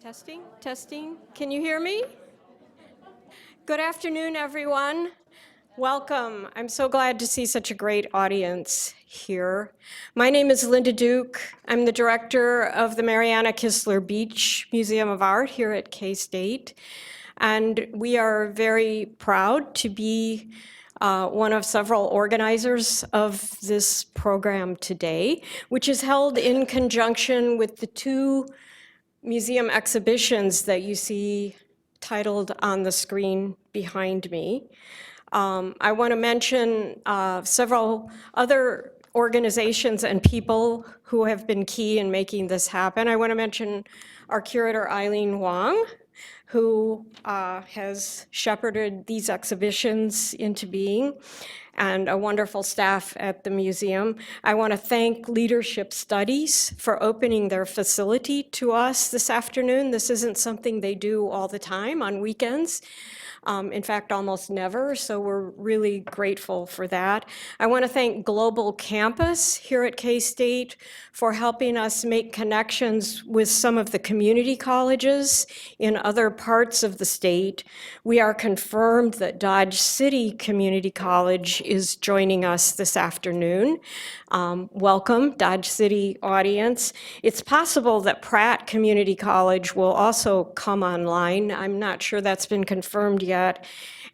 Testing, testing. Can you hear me? Good afternoon, everyone. Welcome. I'm so glad to see such a great audience here. My name is Linda Duke. I'm the director of the Mariana Kistler Beach Museum of Art here at K-State. And we are very proud to be one of several organizers of this program today, which is held in conjunction with the two museum exhibitions that you see titled on the screen behind me. I want to mention several other organizations and people who have been key in making this happen. I want to mention our curator, Eileen Wong, who has shepherded these exhibitions into being, and a wonderful staff at the museum. I want to thank Leadership Studies for opening their facility to us this afternoon. This isn't something they do all the time on weekends. In fact, almost never, so we're really grateful for that. I want to thank Global Campus here at K-State for helping us make connections with some of the community colleges in other parts of the state. We are confirmed that Dodge City Community College is joining us this afternoon. Welcome, Dodge City audience. It's possible that Pratt Community College will also come online. I'm not sure that's been confirmed yet.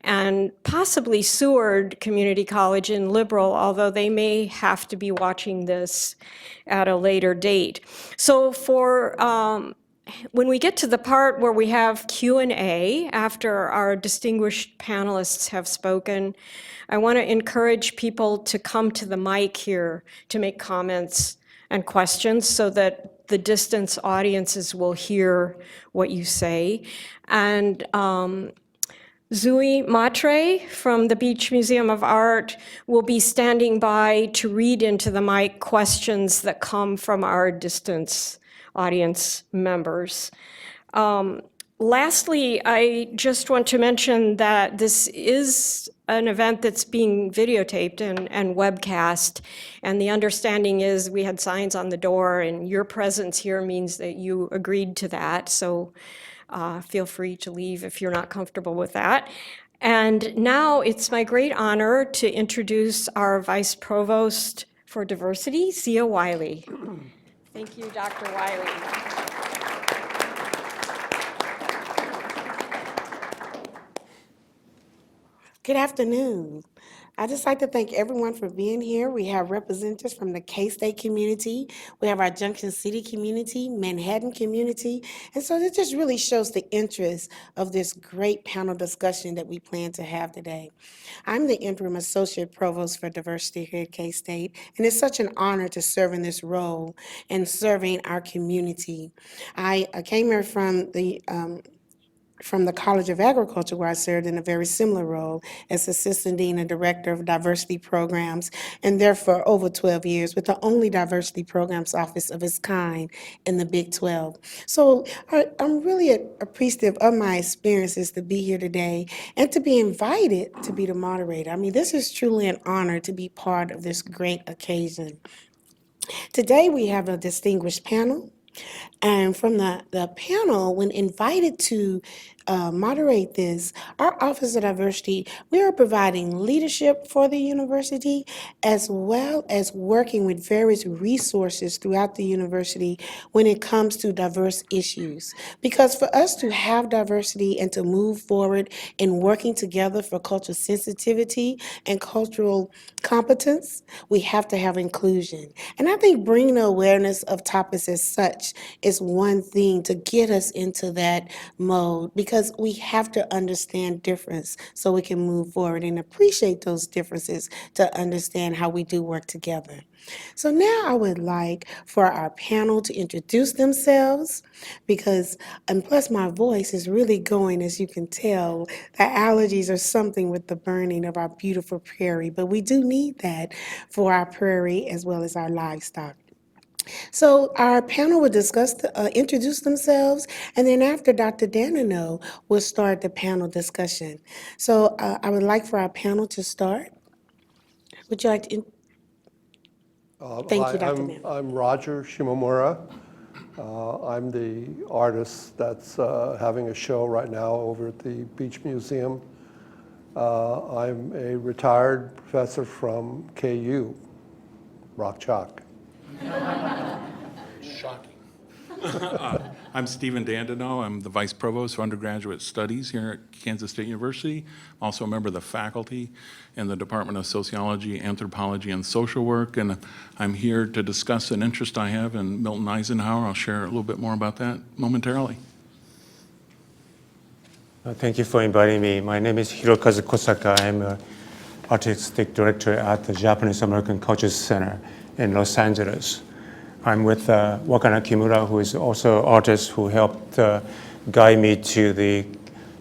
And possibly Seward Community College in Liberal, although they may have to be watching this at a later date. So when we get to the part where we have Q&A after our distinguished panelists have spoken, I want to encourage people to come to the mic here to make comments and questions so that the distance audiences will hear what you say. And Zui Matre from the Beach Museum of Art will be standing by to read into the mic questions that come from our distance audience members. Lastly, I just want to mention that this is an event that's being videotaped and webcast, and the understanding is we had signs on the door, and your presence here means that you agreed to that, so feel free to leave if you're not comfortable with that. And now it's my great honor to introduce our Vice Provost for Diversity, Zelia Wiley. Thank you, Dr. Wiley. Good afternoon. I'd just like to thank everyone for being here. We have representatives from the K-State community. We have our Junction City community, Manhattan community. And so this just really shows the interest of this great panel discussion that we plan to have today. I'm the interim associate provost for diversity here at K-State, and it's such an honor to serve in this role and serving our community. I came here from the College of Agriculture, where I served in a very similar role as Assistant Dean and Director of Diversity Programs, and there for over 12 years with the only diversity programs office of its kind in the Big 12. So I'm really appreciative of my experiences to be here today and to be invited to be the moderator. I mean, this is truly an honor to be part of this great occasion. Today we have a distinguished panel. And from the panel, when invited to moderate this, our Office of Diversity, we are providing leadership for the university as well as working with various resources throughout the university when it comes to diverse issues. Because for us to have diversity and to move forward in working together for cultural sensitivity and cultural competence, we have to have inclusion. And I think bringing awareness of topics as such is one thing to get us into that mode, because we have to understand difference so we can move forward and appreciate those differences to understand how we do work together. So now I would like for our panel to introduce themselves, and plus my voice is really going, as you can tell. The allergies are something with the burning of our beautiful prairie, but we do need that for our prairie as well as our livestock. So our panel will introduce themselves, and then after Dr. Dandaneau will start the panel discussion. So I would like for our panel to start. Would you like to? Thank you, Dr. Dandaneau. I'm Roger Shimomura. I'm the artist that's having a show right now over at the Beach Museum. I'm a retired professor from KU, Rock Chalk. Shocking. I'm Stephen Dandaneau. I'm the Vice Provost for Undergraduate Studies here at Kansas State University. I'm also a member of the faculty in the Department of Sociology, Anthropology, and Social Work, and I'm here to discuss an interest I have in Milton Eisenhower. I'll share a little bit more about that momentarily. Thank you for inviting me. My name is Hirokazu Kosaka. I'm an artistic director at the Japanese American Culture Center in Los Angeles. I'm with Wakana Kimura, who is also an artist who helped guide me to the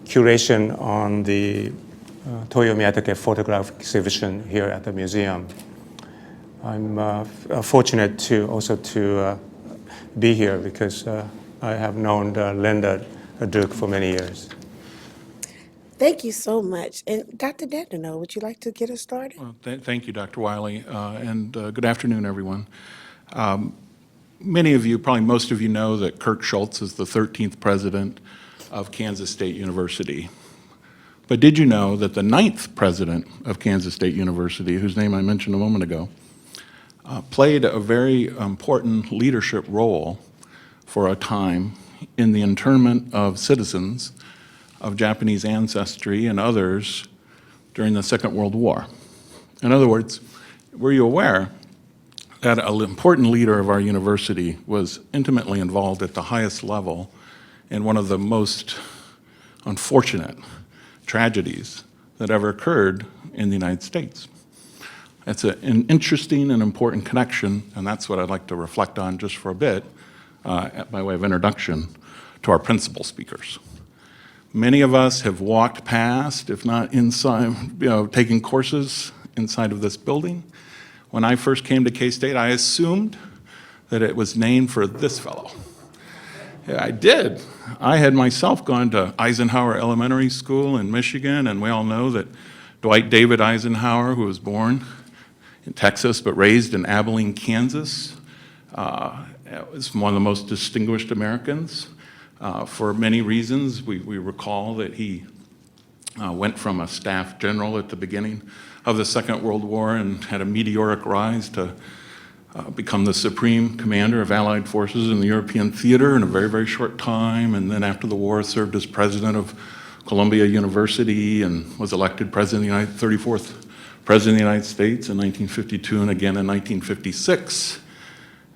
curation on the Toyo Miyatake photograph exhibition here at the museum. I'm fortunate to be here because I have known Linda Duke for many years. Thank you so much. And Dr. Dandaneau, would you like to get us started? Well, thank you, Dr. Wiley, and good afternoon, everyone. Many of you, probably most of you, know that Kirk Schultz is the 13th president of Kansas State University. But did you know that the 9th president of Kansas State University, whose name I mentioned a moment ago, played a very important leadership role for a time in the internment of citizens of Japanese ancestry and others during the Second World War? In other words, were you aware that an important leader of our university was intimately involved at the highest level in one of the most unfortunate tragedies that ever occurred in the United States? It's an interesting and important connection, and that's what I'd like to reflect on just for a bit by way of introduction to our principal speakers. Many of us have walked past, if not inside, taking courses inside of this building. When I first came to K-State, I assumed that it was named for this fellow. Yeah, I did. I had myself gone to Eisenhower Elementary School in Michigan, and we all know that Dwight David Eisenhower, who was born in Texas but raised in Abilene, Kansas, was one of the most distinguished Americans. For many reasons, we recall that he went from a staff general at the beginning of the Second World War and had a meteoric rise to become the supreme commander of Allied forces in the European theater in a very, very short time. And then after the war, served as president of Columbia University and was elected president of the 34th president of the United States in 1952 and again in 1956.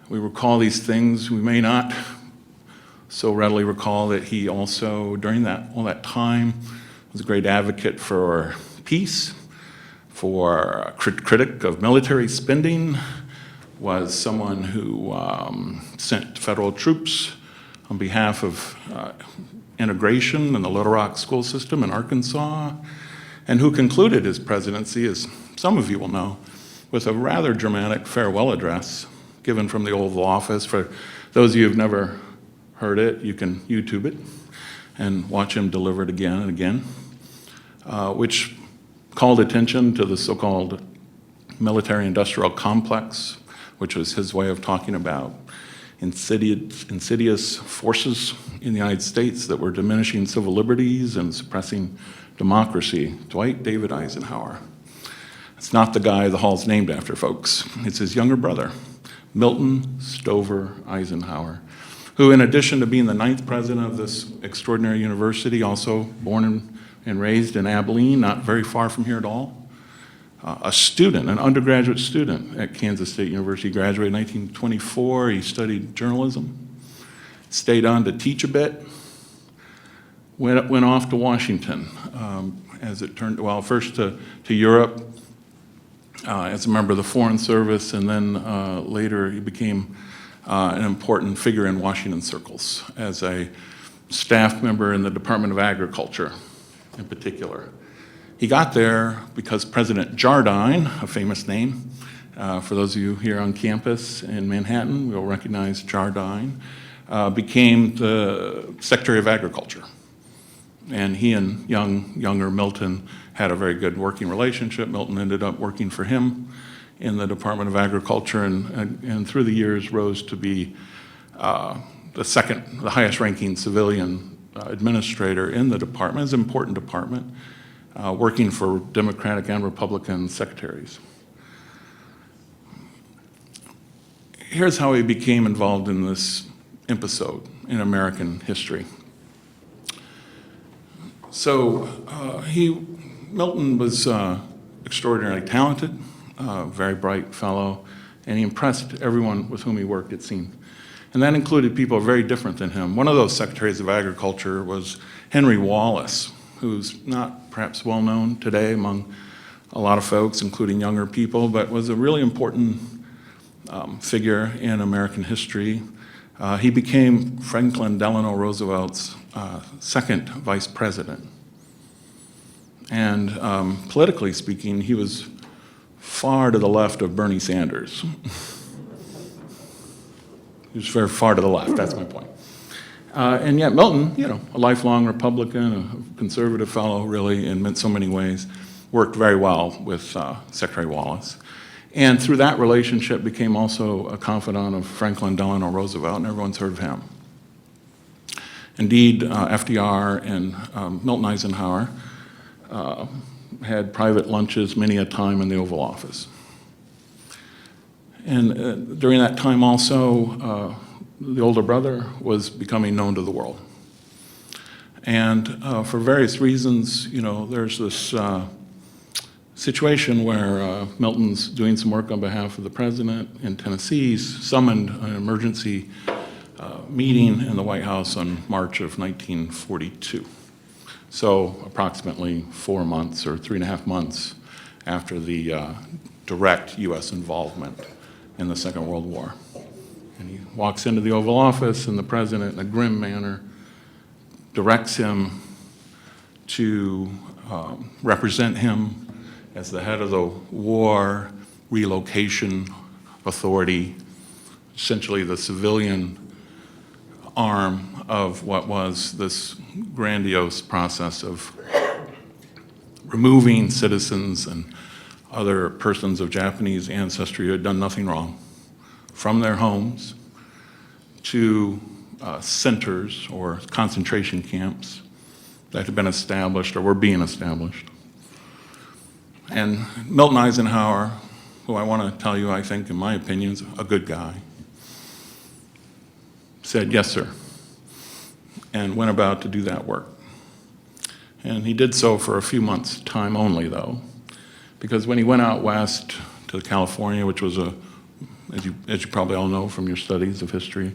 We recall these things. We may not so readily recall that he also, during all that time, was a great advocate for peace, for a critic of military spending, was someone who sent federal troops on behalf of integration in the Little Rock school system in Arkansas, and who concluded his presidency, as some of you will know, with a rather dramatic farewell address given from the Oval Office. For those of you who've never heard it, you can YouTube it and watch him deliver it again and again, which called attention to the so-called military-industrial complex, which was his way of talking about insidious forces in the United States that were diminishing civil liberties and suppressing democracy. Dwight David Eisenhower. It's not the guy the hall's named after, folks. It's his younger brother, Milton Stover Eisenhower, who, in addition to being the 9th president of this extraordinary university, also born and raised in Abilene, not very far from here at all, a student, an undergraduate student at Kansas State University, graduated in 1924. He studied journalism, stayed on to teach a bit, went off to Washington, as it turned, well, first to Europe as a member of the Foreign Service, and then later he became an important figure in Washington circles as a staff member in the Department of Agriculture in particular. He got there because President Jardine, a famous name, for those of you here on campus in Manhattan, we'll recognize Jardine, became the Secretary of Agriculture. And he and younger Milton had a very good working relationship. Milton ended up working for him in the Department of Agriculture and through the years rose to be the highest ranking civilian administrator in the department. It's an important department, working for Democratic and Republican secretaries. Here's how he became involved in this episode in American history. So Milton was extraordinarily talented, very bright fellow, and he impressed everyone with whom he worked, it seemed. And that included people very different than him. One of those secretaries of agriculture was Henry Wallace, who's not perhaps well known today among a lot of folks, including younger people, but was a really important figure in American history. He became Franklin Delano Roosevelt's second vice president. And politically speaking, he was far to the left of Bernie Sanders. He was very far to the left, that's my point. And yet Milton, a lifelong Republican, a conservative fellow really in so many ways, worked very well with Secretary Wallace. And through that relationship became also a confidant of Franklin Delano Roosevelt, and everyone's heard of him. Indeed, FDR and Milton Eisenhower had private lunches many a time in the Oval Office. And during that time also, the older brother was becoming known to the world. And for various reasons, there's this situation where Milton's doing some work on behalf of the president in Tennessee. He's summoned an emergency meeting in the White House on March of 1942. So approximately 4 months or 3.5 months after the direct US involvement in the Second World War. And he walks into the Oval Office, and the president, in a grim manner, directs him to represent him as the head of the War Relocation Authority, essentially the civilian arm of what was this grandiose process of removing citizens and other persons of Japanese ancestry who had done nothing wrong from their homes to centers or concentration camps that had been established or were being established. And Milton Eisenhower, who I want to tell you, I think, in my opinion, is a good guy, said, "Yes, sir," and went about to do that work. And he did so for a few months' time only, though, because when he went out west to California, which was as you probably all know from your studies of history,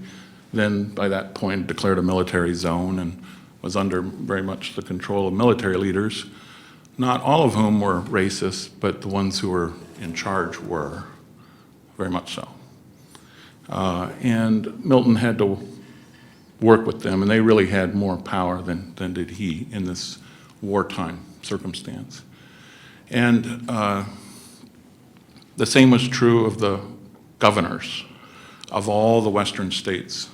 then by that point declared a military zone and was under very much the control of military leaders, not all of whom were racist, but the ones who were in charge were, very much so. And Milton had to work with them, and they really had more power than did he in this wartime circumstance. And the same was true of the governors of all the Western states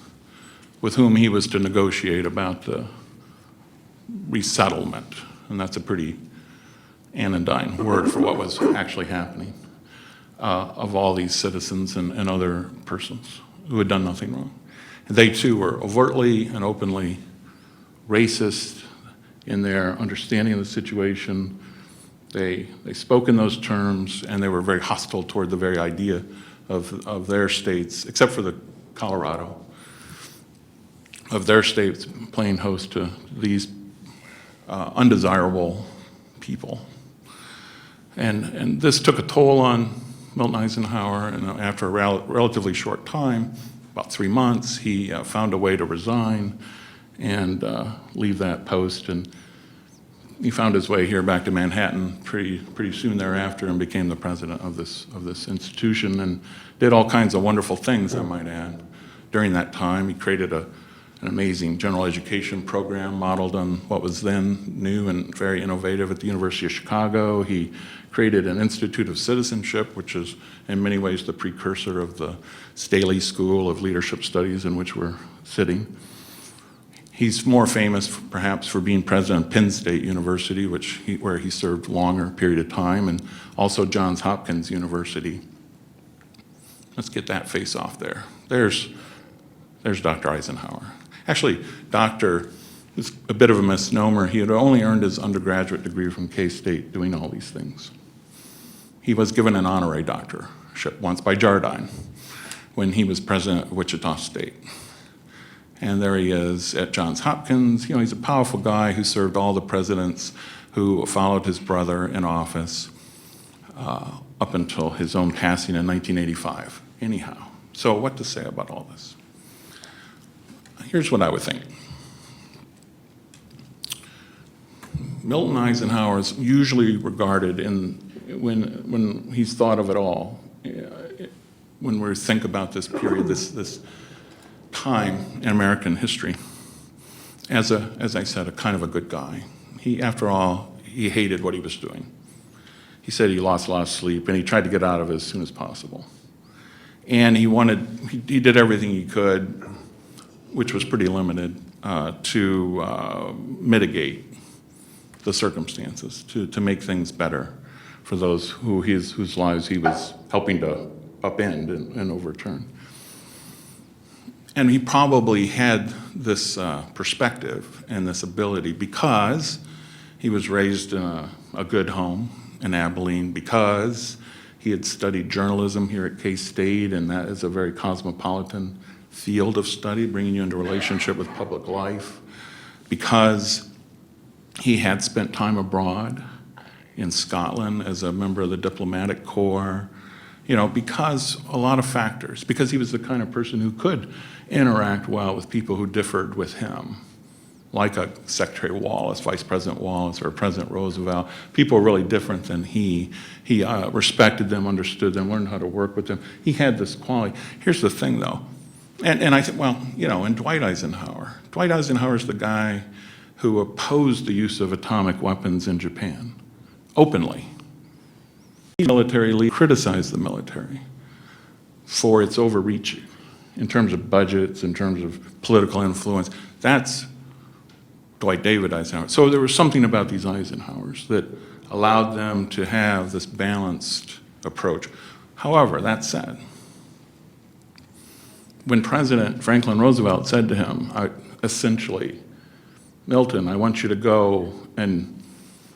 with whom he was to negotiate about the resettlement, and that's a pretty anodyne word for what was actually happening, of all these citizens and other persons who had done nothing wrong. And they too were overtly and openly racist in their understanding of the situation. They spoke in those terms, and they were very hostile toward the very idea of their states, except for the Colorado, of their states playing host to these undesirable people. And this took a toll on Milton Eisenhower, and after a relatively short time, about 3 months, he found a way to resign and leave that post, and he found his way here back to Manhattan pretty soon thereafter and became the president of this institution and did all kinds of wonderful things, I might add. During that time, he created an amazing general education program modeled on what was then new and very innovative at the University of Chicago. He created an Institute of Citizenship, which is in many ways the precursor of the Staley School of Leadership Studies in which we're sitting. He's more famous perhaps for being president of Penn State University, where he served a longer period of time, and also Johns Hopkins University. Let's get that face off there. There's There's Dr. Eisenhower. Actually, doctor is a bit of a misnomer. He had only earned his undergraduate degree from K-State doing all these things. He was given an honorary doctorship once by Jardine when he was president of Wichita State. And there he is at Johns Hopkins. You know, he's a powerful guy who served all the presidents who followed his brother in office up until his own passing in 1985. Anyhow, so what to say about all this? Here's what I would think. Milton Eisenhower is usually regarded when he's thought of at all, when we think about this period, this time in American history, as I said, a kind of a good guy. He, after all, he hated what he was doing. He said he lost a lot of sleep, and he tried to get out of it as soon as possible. And he did everything he could, which was pretty limited, to mitigate the circumstances, to make things better for those whose lives he was helping to upend and overturn. And he probably had this perspective and this ability because he was raised in a good home in Abilene, because he had studied journalism here at K-State, and that is a very cosmopolitan field of study, bringing you into relationship with public life, because he had spent time abroad in Scotland as a member of the diplomatic corps, you know, because a lot of factors, because he was the kind of person who could interact well with people who differed with him, like a Secretary Wallace, Vice President Wallace, or President Roosevelt. People really different than he. He respected them, understood them, learned how to work with them. He had this quality. Here's the thing, though, and I think, well, you know, and Dwight Eisenhower is the guy who opposed the use of atomic weapons in Japan, openly. The military leader criticized the military for its overreaching in terms of budgets, in terms of political influence. That's Dwight David Eisenhower. So there was something about these Eisenhowers that allowed them to have this balanced approach. However, that said, when President Franklin Roosevelt said to him, essentially, Milton, I want you to go and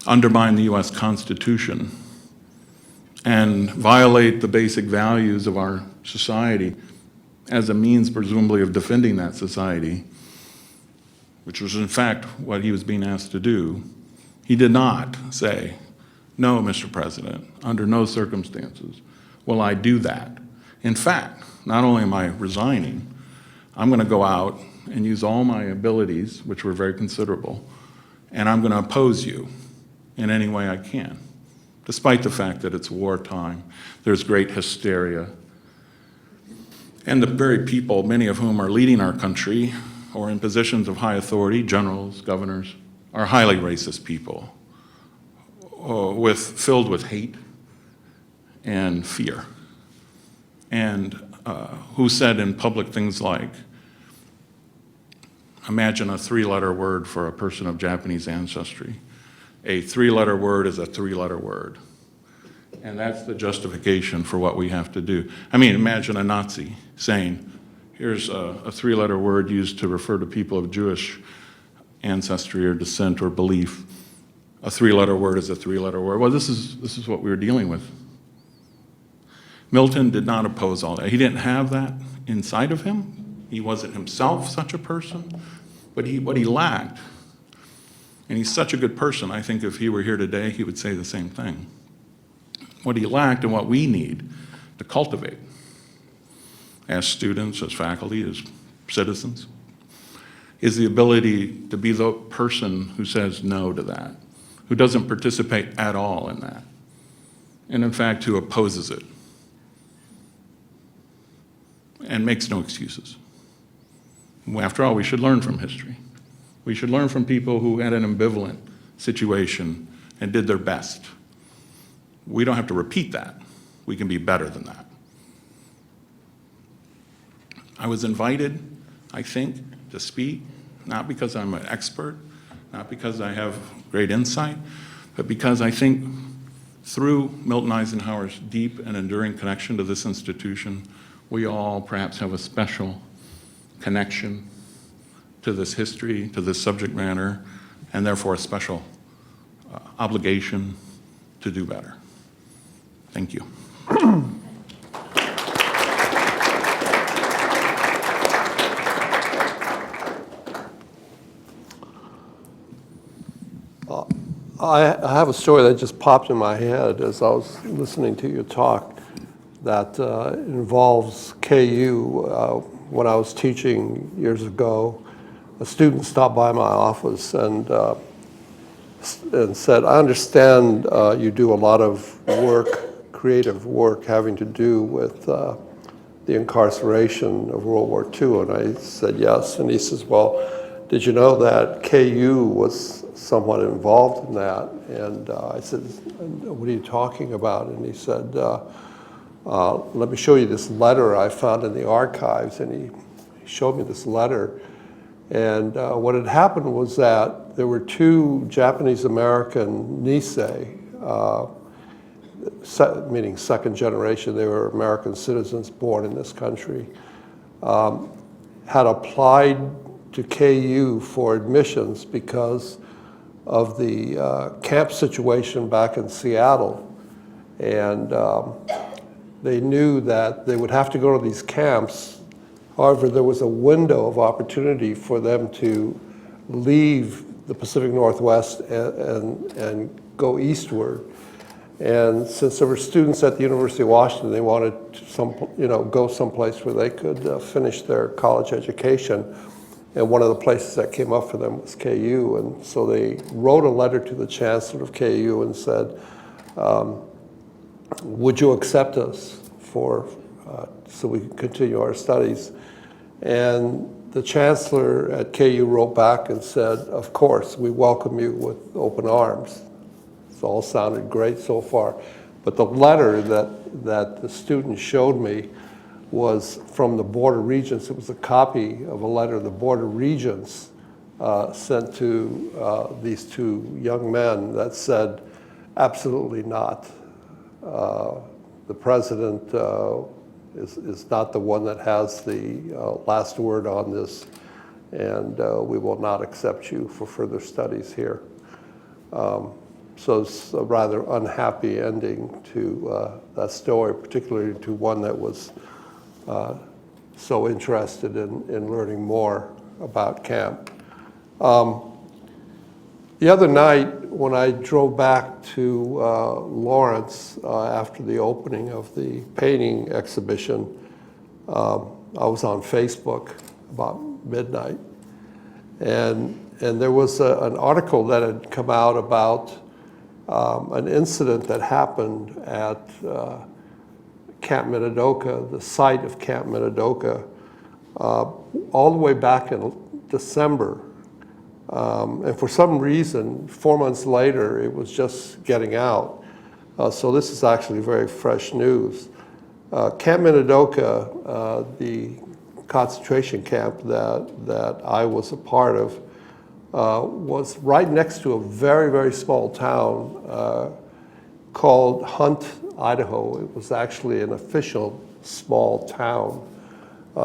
undermine the US Constitution and violate the basic values of our society as a means, presumably, of defending that society, which was in fact what he was being asked to do, he did not say, no, Mr. President, under no circumstances will I do that. In fact, not only am I resigning, I'm going to go out and use all my abilities, which were very considerable, and I'm going to oppose you in any way I can, despite the fact that it's wartime, there's great hysteria, and the very people, many of whom are leading our country or in positions of high authority, generals, governors, are highly racist people, filled with hate and fear, and who said in public things like, imagine a three-letter word for a person of Japanese ancestry. A three-letter word is a three-letter word. And that's the justification for what we have to do. I mean, imagine a Nazi saying, here's a three-letter word used to refer to people of Jewish ancestry or descent or belief. A three-letter word is a three-letter word. Well, this is what we were dealing with. Milton did not oppose all that. He didn't have that inside of him. He wasn't himself such a person. But what he lacked, and he's such a good person, I think if he were here today, he would say the same thing. What he lacked and what we need to cultivate as students, as faculty, as citizens, is the ability to be the person who says no to that, who doesn't participate at all in that, and in fact, who opposes it and makes no excuses. After all, we should learn from history. We should learn from people who had an ambivalent situation and did their best. We don't have to repeat that. We can be better than that. I was invited, I think, to speak, not because I'm an expert, not because I have great insight, but because I think through Milton Eisenhower's deep and enduring connection to this institution, we all perhaps have a special connection to this history, to this subject matter, and therefore a special obligation to do better. Thank you. I have a story that just popped in my head as I was listening to your talk that involves KU. When I was teaching years ago, a student stopped by my office and said, I understand you do a lot of work, creative work having to do with the incarceration of World War II. And I said, yes. And he says, well, did you know that KU was somewhat involved in that? And I said, what are you talking about? And he said, let me show you this letter I found in the archives. And he showed me this letter. And what had happened was that there were two Japanese-American Nisei, meaning second generation, they were American citizens born in this country, had applied to KU for admissions because of the camp situation back in Seattle. And they knew that they would have to go to these camps. However, there was a window of opportunity for them to leave the Pacific Northwest and go eastward. And since there were students at the University of Washington, they wanted to go someplace where they could finish their college education. And one of the places that came up for them was KU. And so they wrote a letter to the chancellor of KU and said, would you accept us so we can continue our studies? And the chancellor at KU wrote back and said, of course, we welcome you with open arms. It's all sounded great so far. But the letter that the student showed me was from the Board of Regents. It was a copy of a letter the Board of Regents sent to these two young men that said, absolutely not. The president is not the one that has the last word on this, and we will not accept you for further studies here. So it's a rather unhappy ending to that story, particularly to one that was so interested in learning more about camp. The other night, when I drove back to Lawrence after the opening of the painting exhibition, I was on Facebook about midnight, and there was an article that had come out about an incident that happened at Camp Minidoka, the site of Camp Minidoka, all the way back in December. And for some reason, 4 months later, it was just getting out. So this is actually very fresh news. Camp Minidoka, the concentration camp that I was a part of, was right next to a very, very small town called Hunt, Idaho. It was actually an official small town,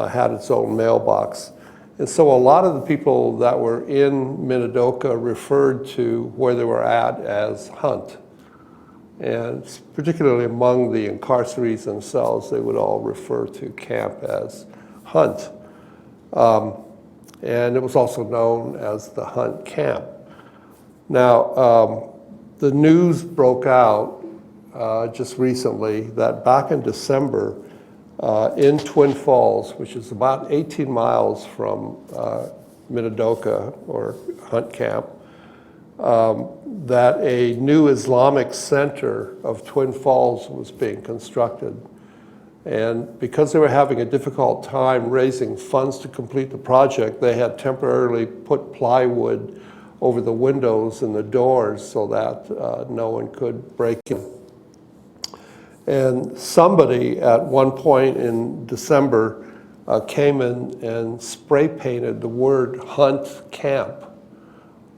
had its own mailbox. And so a lot of the people that were in Minidoka referred to where they were at as Hunt. And particularly among the incarcerees themselves, they would all refer to camp as Hunt. And it was also known as the Hunt Camp. Now, the news broke out just recently that back in December, in Twin Falls, which is about 18 miles from Minidoka or Hunt Camp, that a new Islamic center of Twin Falls was being constructed. And because they were having a difficult time raising funds to complete the project, they had temporarily put plywood over the windows and the doors so that no one could break in. And somebody at one point in December came in and spray painted the word Hunt Camp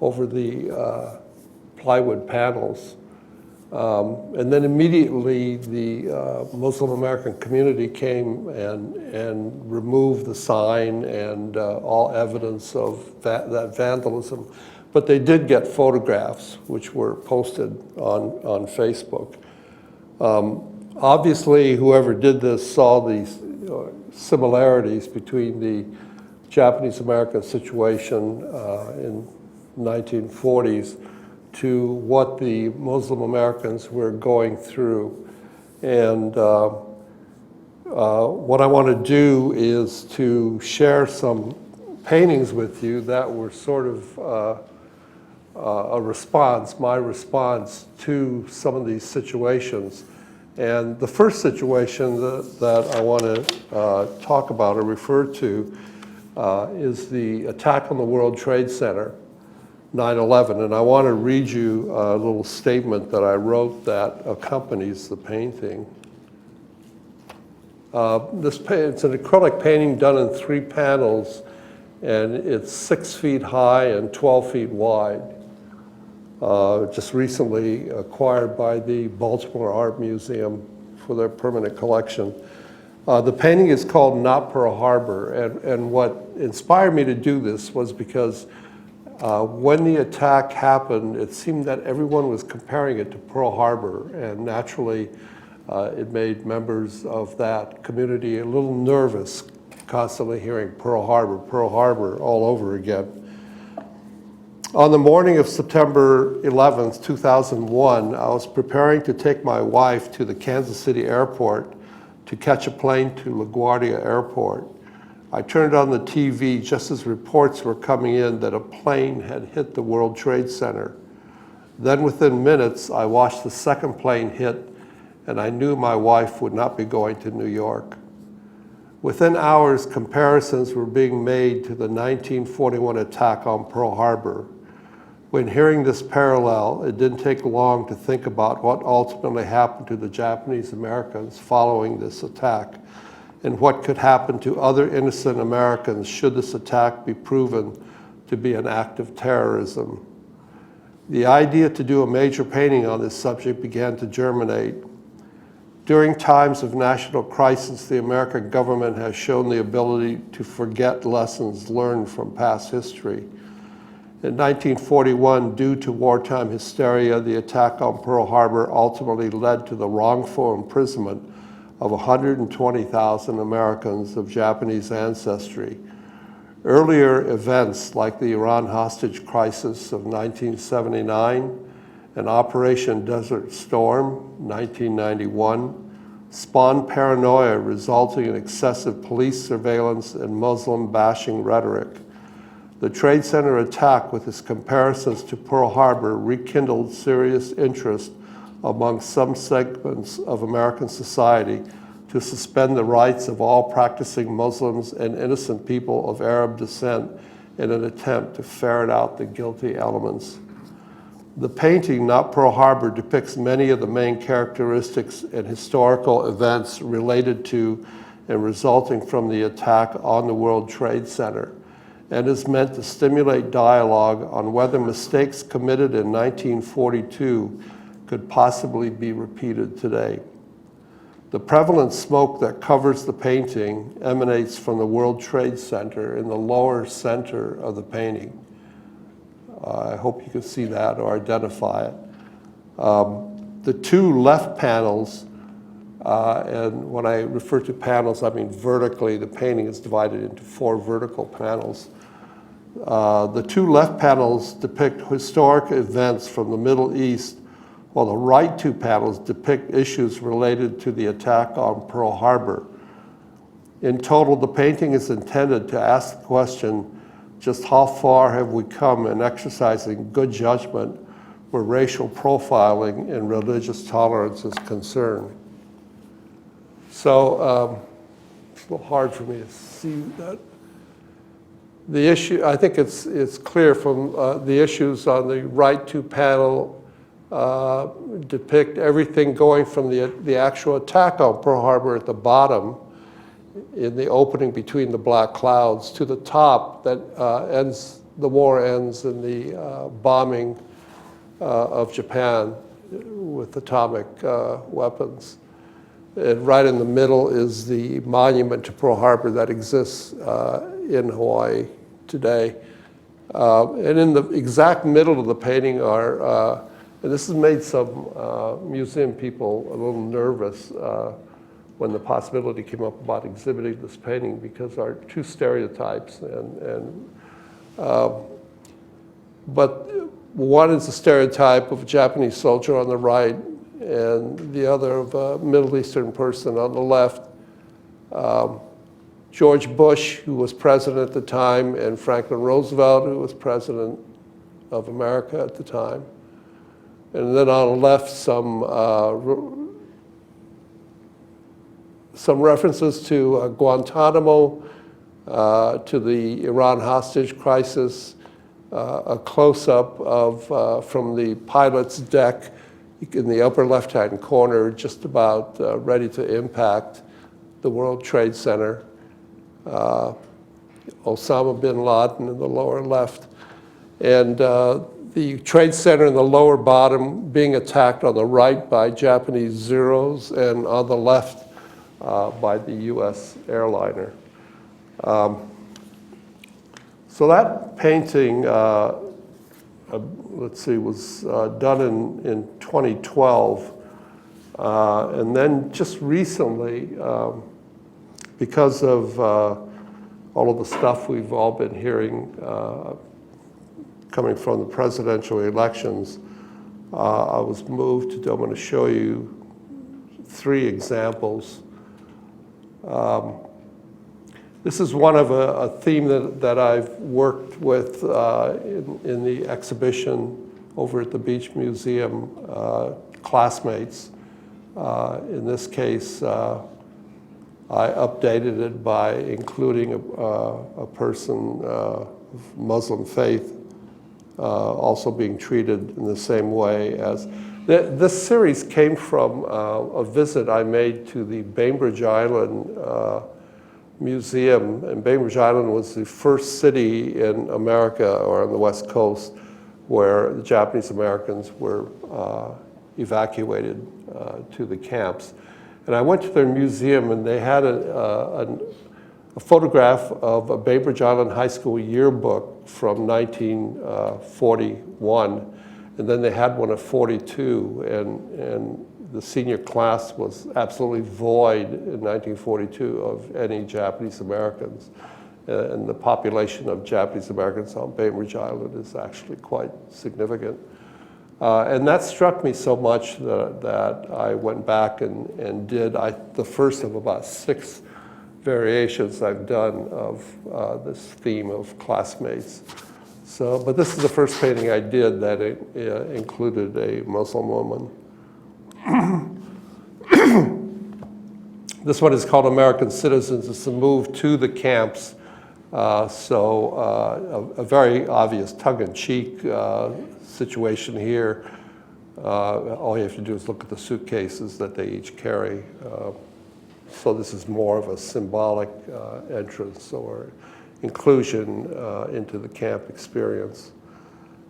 over the plywood panels. And then immediately the Muslim American community came and removed the sign and all evidence of that vandalism. But they did get photographs, which were posted on Facebook. Obviously, whoever did this saw these similarities between the Japanese American situation in 1940s to what the Muslim Americans were going through. And what I want to do is to share some paintings with you that were sort of a response, my response to some of these situations. And the first situation that I want to talk about or refer to is the attack on the World Trade Center, 9/11. And I want to read you a little statement that I wrote that accompanies the painting. It's an acrylic painting done in 3 panels, and it's 6 feet high and 12 feet wide. Just recently acquired by the Baltimore Art Museum for their permanent collection. The painting is called Not Pearl Harbor, and what inspired me to do this was because when the attack happened, it seemed that everyone was comparing it to Pearl Harbor, and naturally it made members of that community a little nervous, constantly hearing Pearl Harbor all over again. On the morning of September 11th, 2001, I was preparing to take my wife to the Kansas City airport to catch a plane to LaGuardia Airport. I turned on the TV just as reports were coming in that a plane had hit the World Trade Center. Then within minutes, I watched the second plane hit, and I knew my wife would not be going to New York. Within hours, comparisons were being made to the 1941 attack on Pearl Harbor. When hearing this parallel, it didn't take long to think about what ultimately happened to the Japanese Americans following this attack, and what could happen to other innocent Americans should this attack be proven to be an act of terrorism. The idea to do a major painting on this subject began to germinate. During times of national crisis, the American government has shown the ability to forget lessons learned from past history. In 1941, due to wartime hysteria, the attack on Pearl Harbor ultimately led to the wrongful imprisonment of 120,000 Americans of Japanese ancestry. Earlier events like the Iran hostage crisis of 1979 and Operation Desert Storm, 1991, spawned paranoia resulting in excessive police surveillance and Muslim bashing rhetoric. The Trade Center attack, with its comparisons to Pearl Harbor, rekindled serious interest among some segments of American society to suspend the rights of all practicing Muslims and innocent people of Arab descent in an attempt to ferret out the guilty elements. The painting, Not Pearl Harbor, depicts many of the main characteristics and historical events related to and resulting from the attack on the World Trade Center, and is meant to stimulate dialogue on whether mistakes committed in 1942 could possibly be repeated today. The prevalent smoke that covers the painting emanates from the World Trade Center in the lower center of the painting. I hope you can see that or identify it. The 2 left panels, and when I refer to panels, I mean vertically. The painting is divided into 4 vertical panels. The 2 left panels depict historic events from the Middle East, while the right 2 panels depict issues related to the attack on Pearl Harbor. In total, the painting is intended to ask the question, just how far have we come in exercising good judgment where racial profiling and religious tolerance is concerned? So it's a little hard for me to see that. The issue, I think it's clear from the issues on the right 2 panel depict everything going from the actual attack on Pearl Harbor at the bottom in the opening between the black clouds to the top that the war ends in the bombing of Japan with atomic weapons. And right in the middle is the monument to Pearl Harbor that exists in Hawaii today. And in the exact middle of the painting are, and this has made some museum people a little nervous when the possibility came up about exhibiting this painting, because there are two stereotypes. But one is a stereotype of a Japanese soldier on the right, and the other of a Middle Eastern person on the left. George Bush, who was president at the time, and Franklin Roosevelt, who was president of America at the time. And then on the left, some references to Guantanamo, to the Iran hostage crisis, a close-up of from the pilot's deck in the upper left-hand corner, just about ready to impact the World Trade Center. Osama bin Laden in the lower left. And the Trade Center in the lower bottom being attacked on the right by Japanese Zeros, and on the left by the US airliner. So that painting, let's see, was done in 2012. And then just recently, because of all of the stuff we've all been hearing coming from the presidential elections, I was moved to, I'm going to show you 3 examples. This is one of a theme that I've worked with in the exhibition over at the Beach Museum, classmates. In this case, I updated it by including a person of Muslim faith also being treated in the same way as. This series came from a visit I made to the Bainbridge Island Museum. And Bainbridge Island was the first city in America, or on the West Coast, where the Japanese Americans were evacuated to the camps. And I went to their museum, and they had a photograph of a Bainbridge Island High School yearbook from 1941. And then they had one of 42, and the senior class was absolutely void in 1942 of any Japanese Americans. And the population of Japanese Americans on Bainbridge Island is actually quite significant. And that struck me so much that I went back and did the first of about 6 variations I've done of this theme of classmates. So, but this is the first painting I did that included a Muslim woman. This one is called American Citizens. It's a move to the camps. A very obvious tongue-in-cheek situation here. All you have to do is look at the suitcases that they each carry. So this is more of a symbolic entrance or inclusion into the camp experience.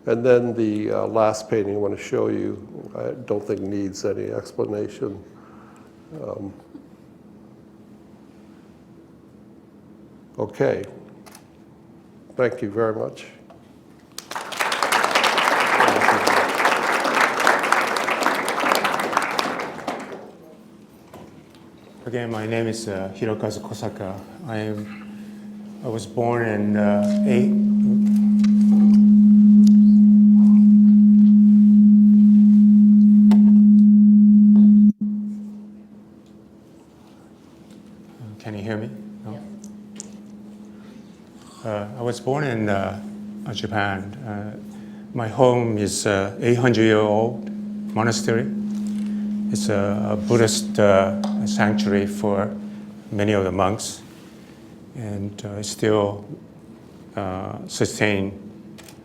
And then the last painting I want to show you, I don't think needs any explanation. Okay. Thank you very much. Again, my name is Hirokazu Kosaka. I was born in Can you hear me? No? I was born in Japan. My home is a 800-year-old monastery. It's a Buddhist sanctuary for many of the monks, and still sustain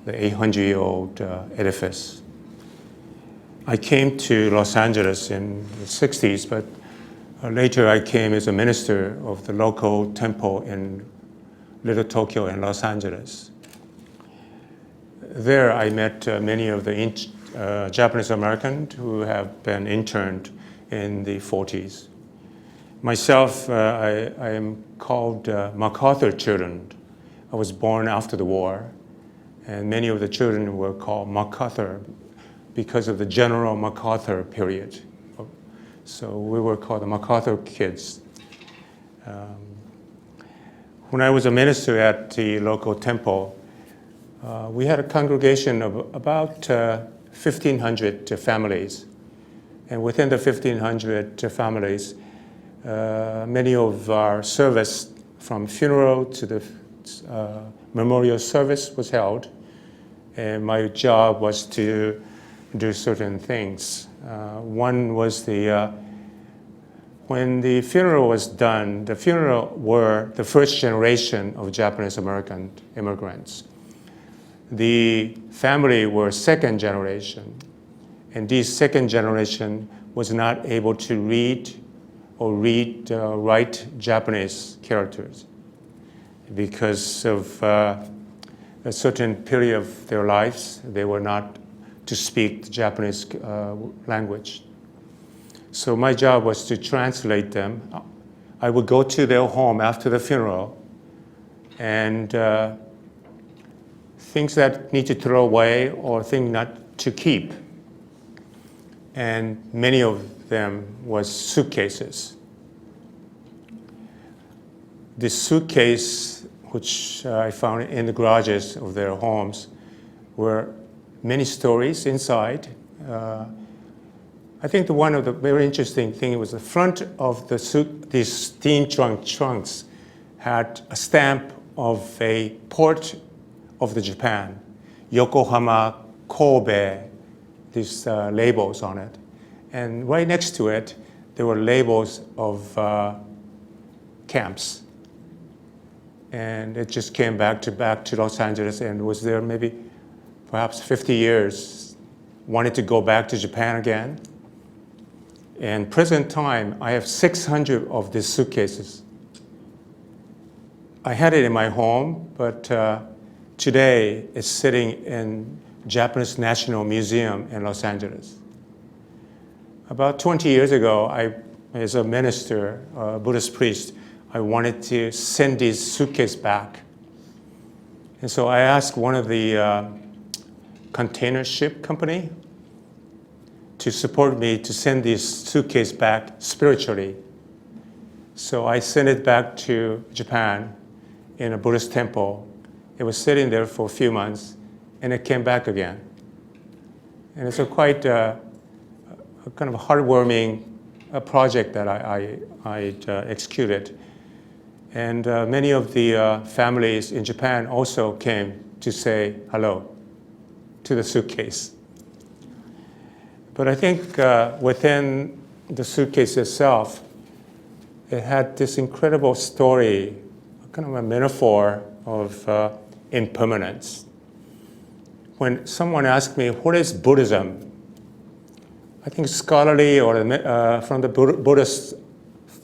the 800-year-old edifice. I came to Los Angeles in the 60s, but later I came as a minister of the local temple in Little Tokyo and Los Angeles. There I met many of the Japanese American who have been interned in the 40s. Myself, I am called MacArthur children. I was born after the war, and many of the children were called MacArthur because of the General MacArthur period. So we were called the MacArthur kids. When I was a minister at the local temple, we had a congregation of about 1,500 families. And within the 1,500 families, many of our service, from funeral to the memorial service, was held. And my job was to do certain things. One was when the funeral was done, the funeral were the first generation of Japanese American immigrants. The family were second generation, and this second generation was not able to read or write Japanese characters because of a certain period of their lives. They were not to speak the Japanese language. So my job was to translate them. I would go to their home after the funeral, and things that need to throw away or things not to keep. And many of them was suitcases. The suitcase, which I found in the garages of their homes, were many stories inside. I think one of the very interesting thing was the front of these steam trunks had a stamp of a port of the Japan, Yokohama, Kobe, these labels on it. And right next to it, there were labels of camps. And it just came back to Los Angeles and was there maybe perhaps 50 years, wanted to go back to Japan again. And present time, I have 600 of these suitcases. I had it in my home, but today it's sitting in Japanese National Museum in Los Angeles. About 20 years ago, as a minister, a Buddhist priest, I wanted to send these suitcases back. And so I asked one of the container ship company to support me to send this suitcase back spiritually. So I sent it back to Japan in a Buddhist temple. It was sitting there for a few months, and it came back again. And it's a quite a kind of heartwarming project that I executed. And many of the families in Japan also came to say hello to the suitcase. But I think within the suitcase itself, it had this incredible story, kind of a metaphor of impermanence. When someone asked me, what is Buddhism? I think scholarly or from the Buddhist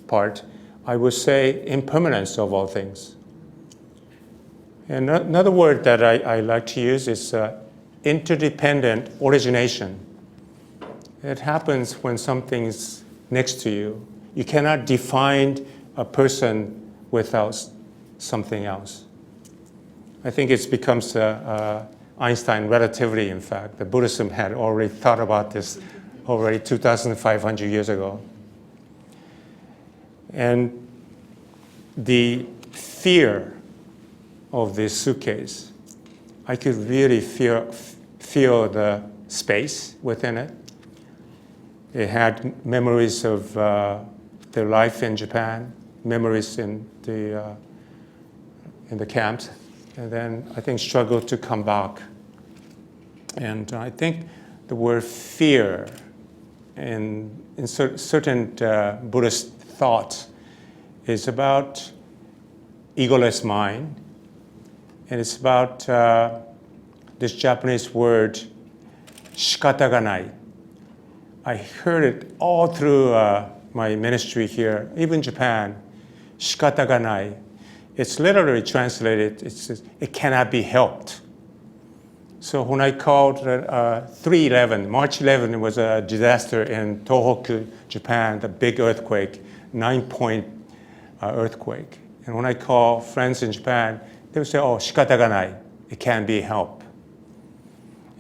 part, I would say impermanence of all things. And another word that I like to use is interdependent origination. It happens when something's next to you. You cannot define a person without something else. I think it becomes Einstein relativity, in fact. The Buddhism had already thought about this already 2,500 years ago. And the fear of this suitcase, I could really feel the space within it. It had memories of their life in Japan, memories in the camps, and then I think struggled to come back. And I think the word fear in certain Buddhist thought is about egoless mind, and it's about this Japanese word, shikata ga nai. I heard it all through my ministry here, even Japan, shikata ga nai. It's literally translated, it says, it cannot be helped. So when I called 3/11, March 11 was a disaster in Tohoku, Japan, the big earthquake, 9-point earthquake. And when I call friends in Japan, they would say, oh, shikata ga nai, it can be help.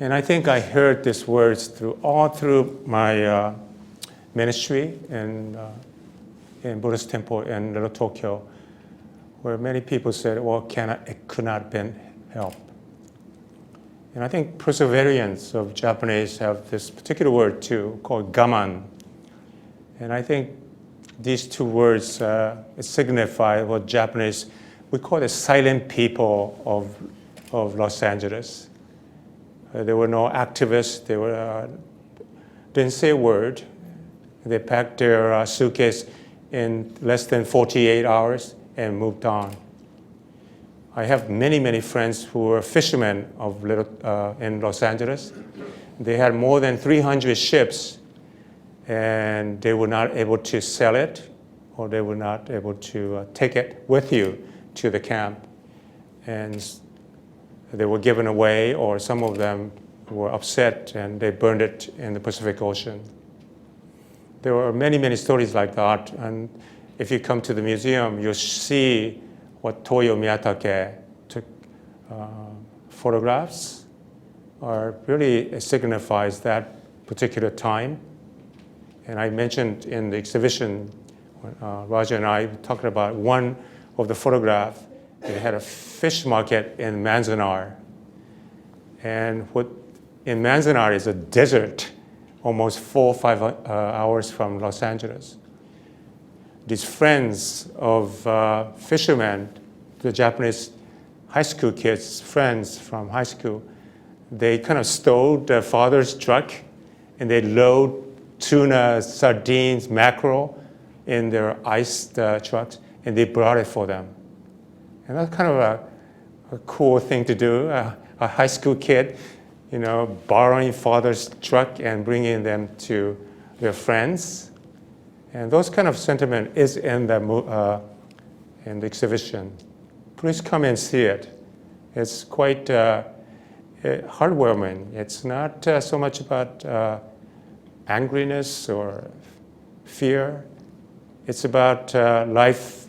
And I think I heard these words all through my ministry in Buddhist temple in Little Tokyo, where many people said, well, it could not have been help. And I think perseverance of Japanese have this particular word too, called gaman. And I think these two words signify what Japanese, we call the silent people of Los Angeles. There were no activists, they didn't say a word. They packed their suitcase in less than 48 hours and moved on. I have many, many friends who were fishermen in Los Angeles. They had more than 300 ships, and they were not able to sell it, or they were not able to take it with you to the camp. And they were given away, or some of them were upset and they burned it in the Pacific Ocean. There were many, many stories like that. And if you come to the museum, you'll see what Toyo Miyatake took photographs, or really signifies that particular time. And I mentioned in the exhibition, Roger and I talked about one of the photographs. It had a fish market in Manzanar. And what in Manzanar is a desert, almost 4 or 5 hours from Los Angeles. These friends of fishermen, the Japanese high school kids, friends from high school, they kind of stole their father's truck and they load tuna, sardines, mackerel in their iced trucks, and they brought it for them. And that's kind of a cool thing to do, a high school kid, borrowing father's truck and bringing them to their friends. And those kind of sentiment is in the exhibition. Please come and see it. It's quite heartwarming. It's not so much about angriness or fear. It's about life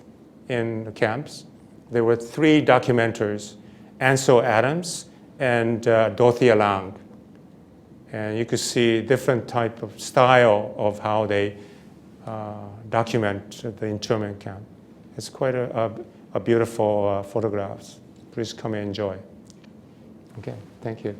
in the camps. There were 3 documenters, Ansel Adams and Dorothea Lang. And you could see different type of style of how they document the internment camp. It's quite a beautiful photographs. Please come and enjoy. Okay, thank you.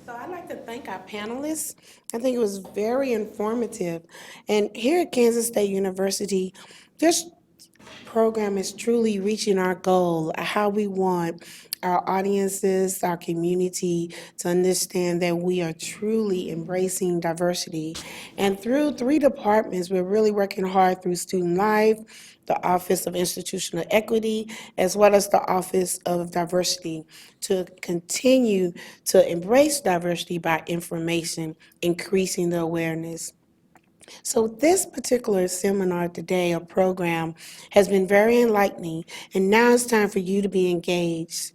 So I'd like to thank our panelists. I think it was very informative. And here at Kansas State University, this program is truly reaching our goal, how we want our audiences, our community to understand that we are truly embracing diversity. And through 3 departments, we're really working hard through Student Life, the Office of Institutional Equity, as well as the Office of Diversity, to continue to embrace diversity by information, increasing the awareness. So this particular seminar today, or program, has been very enlightening, and now it's time for you to be engaged.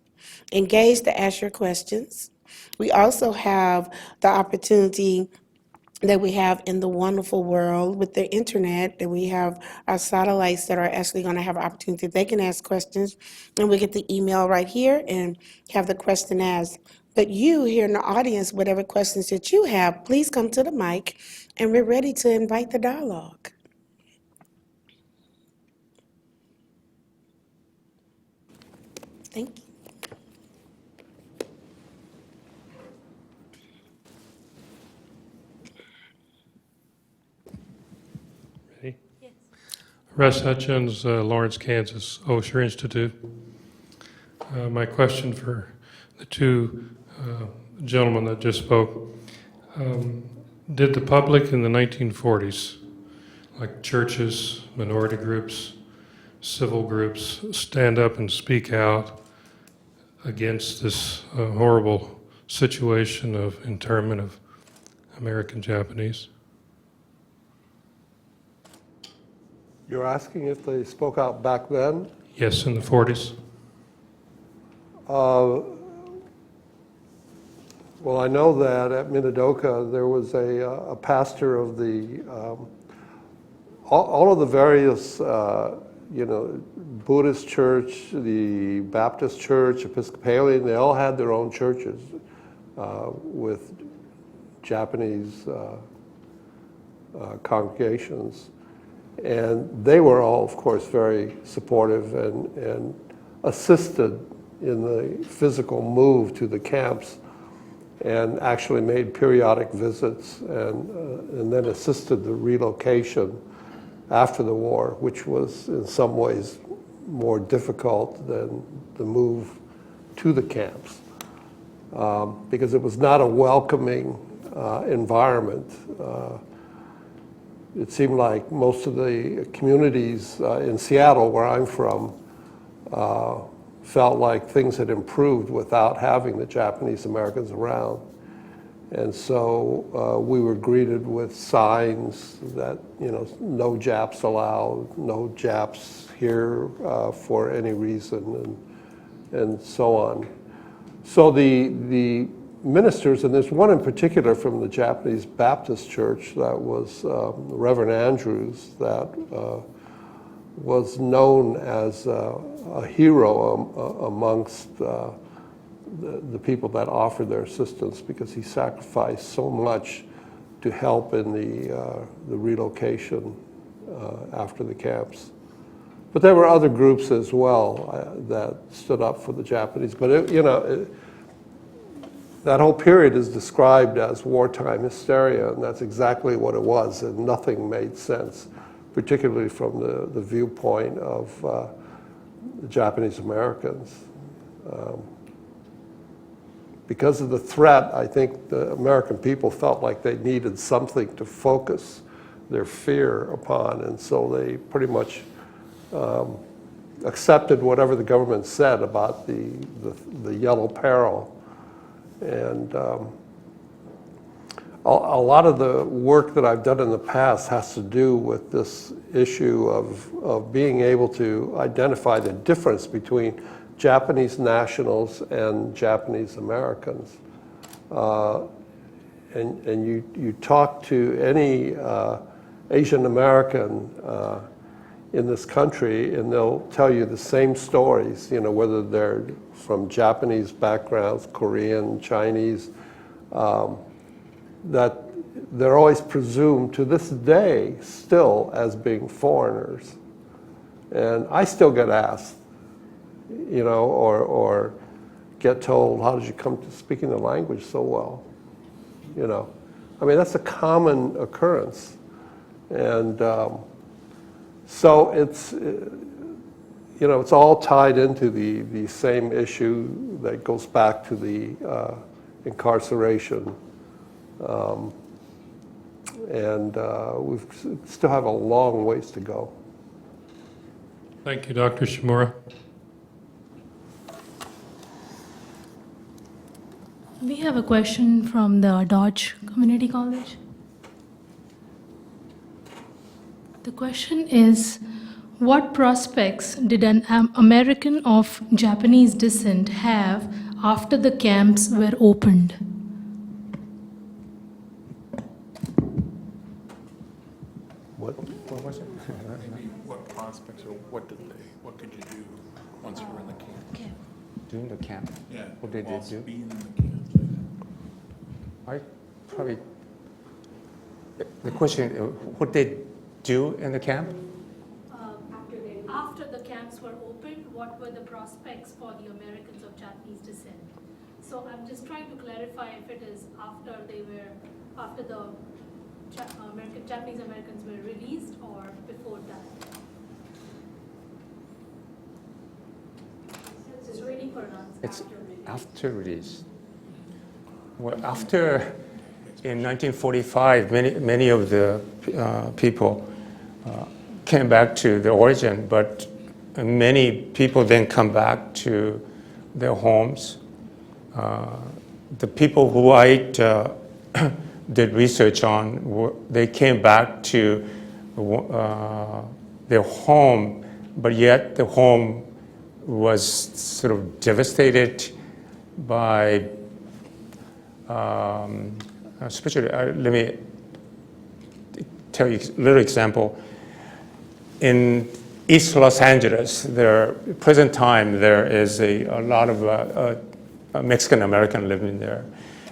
Engaged to ask your questions. We also have the opportunity that we have in the wonderful world with the internet, that we have our satellites that are actually going to have an opportunity. They can ask questions, and we get the email right here and have the question asked. But you here in the audience, whatever questions that you have, please come to the mic, and we're ready to invite the dialogue. Thank you. Ready? Yes. Russ Hutchins, Lawrence, Kansas, Osher Institute. My question for the 2 gentlemen that just spoke. Did the public in the 1940s, like churches, minority groups, civil groups, stand up and speak out against this horrible situation of internment of American Japanese. You're asking if they spoke out back then? Yes, in the 40s. Well, I know that at Minidoka there was a pastor of the all of the various Buddhist church, the Baptist church, Episcopalian. They all had their own churches with Japanese congregations, and they were all, of course, very supportive and assisted in the physical move to the camps, and actually made periodic visits and then assisted the relocation after the war, which was in some ways more difficult than the move to the camps, because it was not a welcoming environment. It seemed like most of the communities in Seattle, where I'm from, felt like things had improved without having the Japanese Americans around. And so we were greeted with signs that, no Japs allowed, no Japs here for any reason, and so on. So the ministers, and there's one in particular from the Japanese Baptist Church that was Reverend Andrews, that was known as a hero amongst the people that offered their assistance, because he sacrificed so much to help in the relocation after the camps. But there were other groups as well that stood up for the Japanese. But that whole period is described as wartime hysteria, and that's exactly what it was, and nothing made sense, particularly from the viewpoint of the Japanese Americans. Because of the threat, I think the American people felt like they needed something to focus their fear upon, and so they pretty much accepted whatever the government said about the yellow peril. And a lot of the work that I've done in the past has to do with this issue of being able to identify the difference between Japanese nationals and Japanese Americans. And you talk to any Asian American in this country, and they'll tell you the same stories, whether they're from Japanese backgrounds, Korean, Chinese, that they're always presumed to this day still as being foreigners. And I still get asked, or get told, how did you come to speaking the language so well? I mean, that's a common occurrence. And so it's all tied into the same issue that goes back to the incarceration. And we still have a long ways to go. Thank you, Dr. Shimomura. We have a question from the Dodge Community College. The question is, what prospects did an American of Japanese descent have after the camps were opened? What was it? What prospects, or what could you do once you were in the camp? During the camp? Yeah. What did they whilst do? being in the camp. I probably, the question, what they do in the camp? After the camps were opened, what were the prospects for the Americans of Japanese descent? So I'm just trying to clarify if it is after the Japanese Americans were released or before that. Just waiting for an answer. It's after release. Well, after, in 1945, many of the people came back to the origin, but many people then come back to their homes. The people who I did research on, they came back to their home, but yet the home was sort of devastated by, especially, let me tell you a little example. In East Los Angeles, present time, there is a lot of Mexican American living there.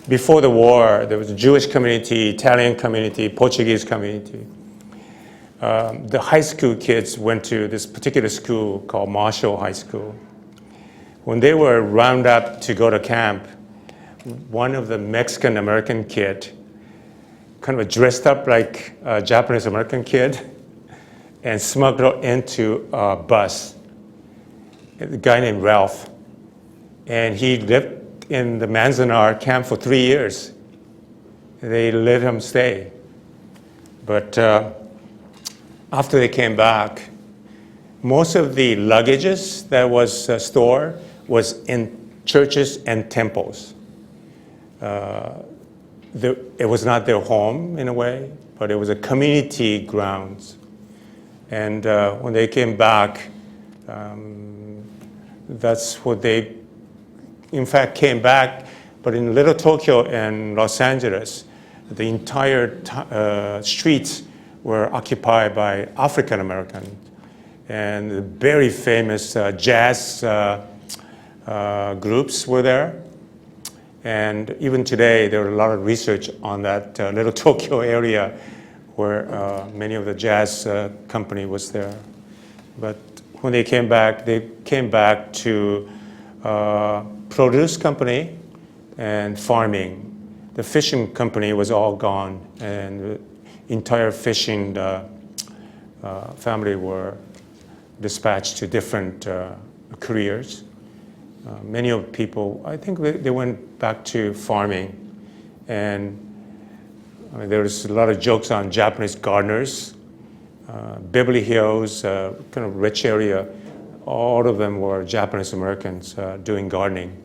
Before the war, there was a Jewish community, Italian community, Portuguese community. The high school kids went to this particular school called Marshall High School. When they were rounded up to go to camp, one of the Mexican American kid kind of dressed up like a Japanese American kid and smuggled into a bus, a guy named Ralph. And he lived in the Manzanar camp for 3 years. They let him stay. But after they came back, most of the luggages that was stored was in churches and temples. It was not their home in a way, but it was a community grounds. And when they came back, that's what they, in fact, came back. But in Little Tokyo and Los Angeles, the entire streets were occupied by African Americans. And the very famous jazz groups were there. And even today, there are a lot of research on that Little Tokyo area where many of the jazz company was there. But when they came back to produce company and farming. The fishing company was all gone, and the entire fishing family were dispatched to different careers. Many of people, I think they went back to farming. And I mean, there's a lot of jokes on Japanese gardeners. Beverly Hills, kind of rich area, all of them were Japanese Americans doing gardening.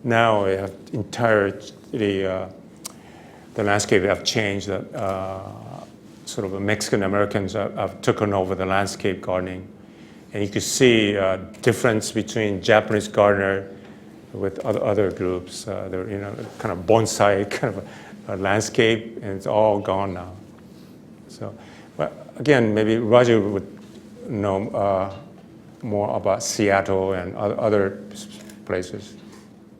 Now we have entirely, the landscape have changed. Sort of Mexican Americans have taken over the landscape gardening. And you can see a difference between Japanese gardener with other groups. They're, you know, kind of bonsai kind of a landscape, and it's all gone now. So, but again, maybe Roger would know more about Seattle and other places.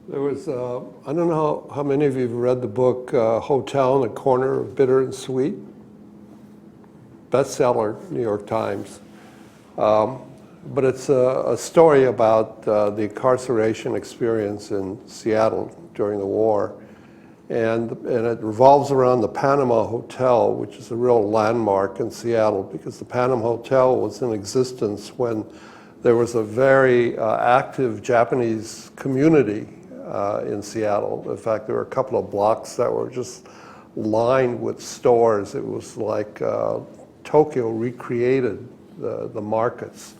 There was, I don't know how many of you have read the book Hotel in the Corner of Bitter and Sweet? Bestseller, New York Times. But it's a story about the incarceration experience in Seattle during the war. And it revolves around the Panama Hotel, which is a real landmark in Seattle, because the Panama Hotel was in existence when there was a very active Japanese community in Seattle. In fact, there were a couple of blocks that were just lined with stores. It was like Tokyo recreated the markets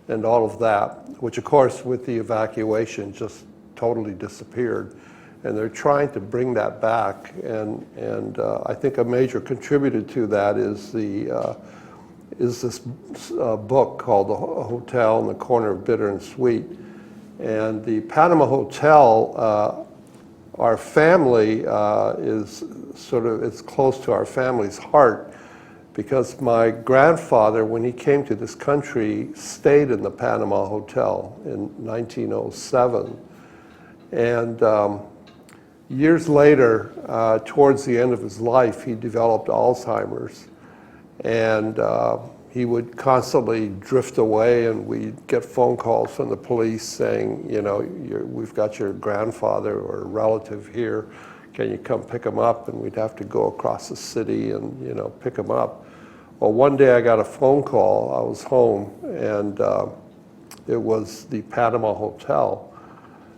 and all of that, which of course with the evacuation just totally disappeared. And they're trying to bring that back, and I think a major contributor to that is this book called The Hotel in the Corner of Bitter and Sweet. And the Panama Hotel, our family is sort of, it's close to our family's heart, because my grandfather, when he came to this country, stayed in the Panama Hotel in 1907. And years later, towards the end of his life, he developed Alzheimer's. And he would constantly drift away, and we'd get phone calls from the police saying, you know, we've got your grandfather or a relative here. Can you come pick him up? And we'd have to go across the city and, you know, pick him up. Well, one day I got a phone call. I was home, and it was the Panama Hotel.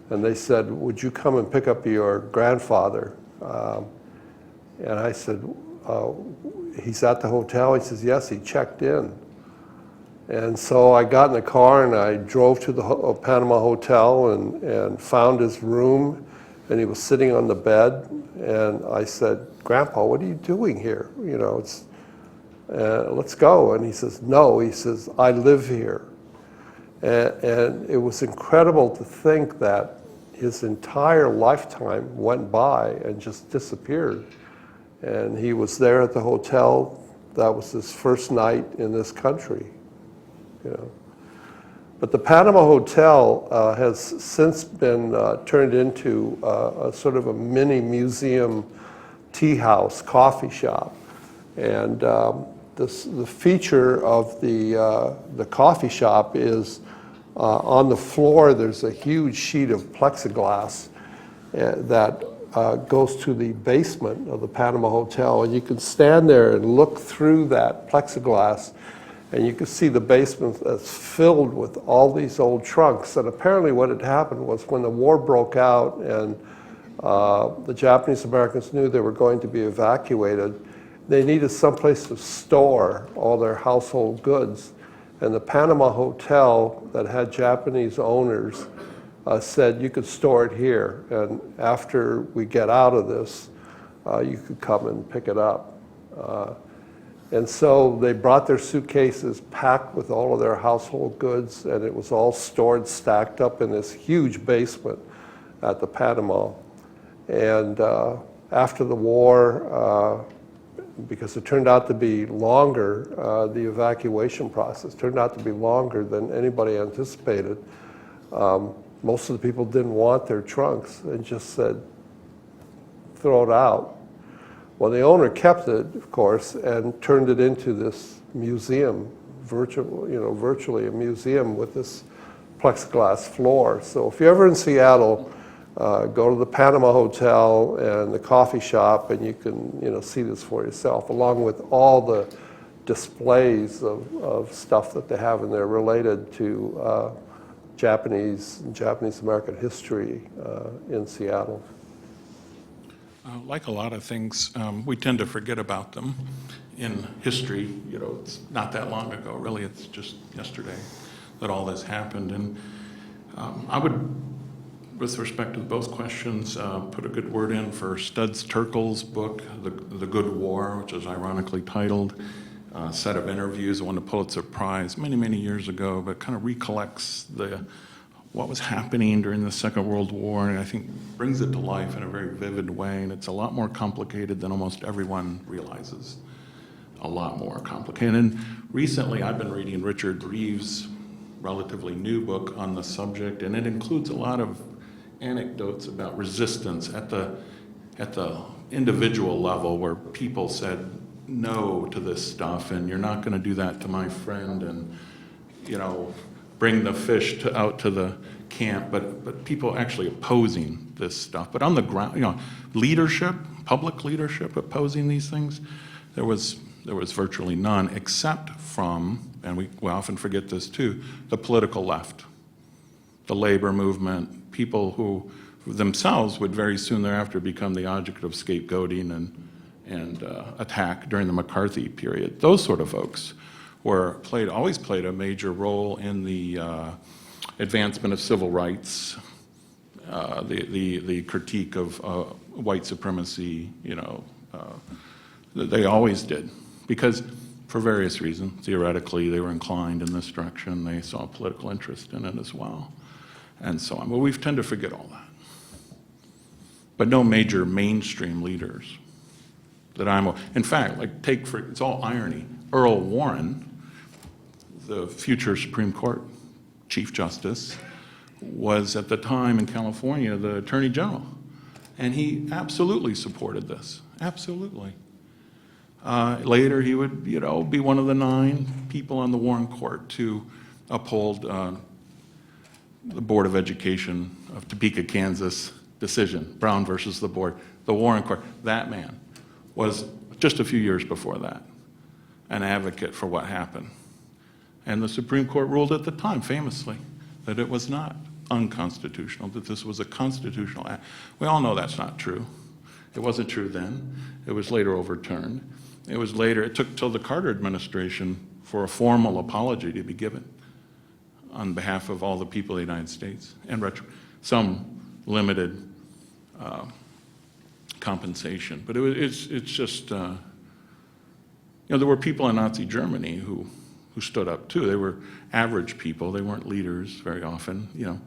And they said, would you come and pick up your grandfather? And I said, he's at the hotel? He says, yes, he checked in. And so I got in the car and I drove to the Panama Hotel and found his room. and he was sitting on the bed, and I said, "Grandpa, what are you doing here? You know, let's go." And he says, "No," he says, "I live here." And it was incredible to think that his entire lifetime went by and just disappeared. And he was there at the hotel. That was his first night in this country, you know. But the Panama Hotel has since been turned into a sort of a mini museum, tea house, coffee shop. And the feature of the coffee shop is on the floor there's a huge sheet of plexiglass that goes to the basement of the Panama Hotel, and you can stand there and look through that plexiglass, and you can see the basement that's filled with all these old trunks. And apparently what had happened was when the war broke out and the Japanese Americans knew they were going to be evacuated, they needed someplace to store all their household goods. And the Panama Hotel that had Japanese owners said, "You could store it here, and after we get out of this, you could come and pick it up." And so they brought their suitcases packed with all of their household goods, and it was all stored, stacked up in this huge basement at the Panama. And after the war, because it turned out to be longer, the evacuation process turned out to be longer than anybody anticipated. Most of the people didn't want their trunks and just said, "Throw it out." Well, the owner kept it, of course, and turned it into this museum, virtually a museum with this plexiglass floor. So if you're ever in Seattle, go to the Panama Hotel and the coffee shop, and you can see this for yourself, along with all the displays of stuff that they have in there related to Japanese and Japanese American history in Seattle. Like a lot of things, we tend to forget about them in history. It's not that long ago, really. It's just yesterday that all this happened. And I would, with respect to both questions, put a good word in for Studs Terkel's book, The Good War, which is ironically titled, a set of interviews, won the Pulitzer Prize many, many years ago, but kind of recollects what was happening during the Second World War, and I think brings it to life in a very vivid way. And it's a lot more complicated than almost everyone realizes. A lot more complicated. And recently I've been reading Richard Reeves' relatively new book on the subject, and it includes a lot of anecdotes about resistance at the individual level, where people said no to this stuff, and you're not going to do that to my friend, and bring the fish out to the camp, but people actually opposing this stuff. But on the ground, leadership, public leadership opposing these things, there was virtually none, except from, and we often forget this too, the political left, the labor movement, people who themselves would very soon thereafter become the object of scapegoating and attack during the McCarthy period. Those sort of folks always played a major role in the advancement of civil rights, the critique of white supremacy. They always did, because for various reasons, theoretically, they were inclined in this direction. They saw political interest in it as well, and so on. But we tend to forget all that. But no major mainstream leaders that in fact, it's all irony. Earl Warren, the future Supreme Court Chief Justice, was at the time in California the Attorney General, and he absolutely supported this, absolutely. Later he would, be one of the 9 people on the Warren Court to uphold the Board of Education of Topeka, Kansas decision, Brown versus the board, the Warren Court. That man was, just a few years before that, an advocate for what happened. And the Supreme Court ruled at the time, famously, that it was not unconstitutional, that this was a constitutional act. We all know that's not true. It wasn't true then. It was later overturned. It took till the Carter administration for a formal apology to be given on behalf of all the people of the United States, and some limited compensation. But it's just, there were people in Nazi Germany who stood up too. They were average people. They weren't leaders very often.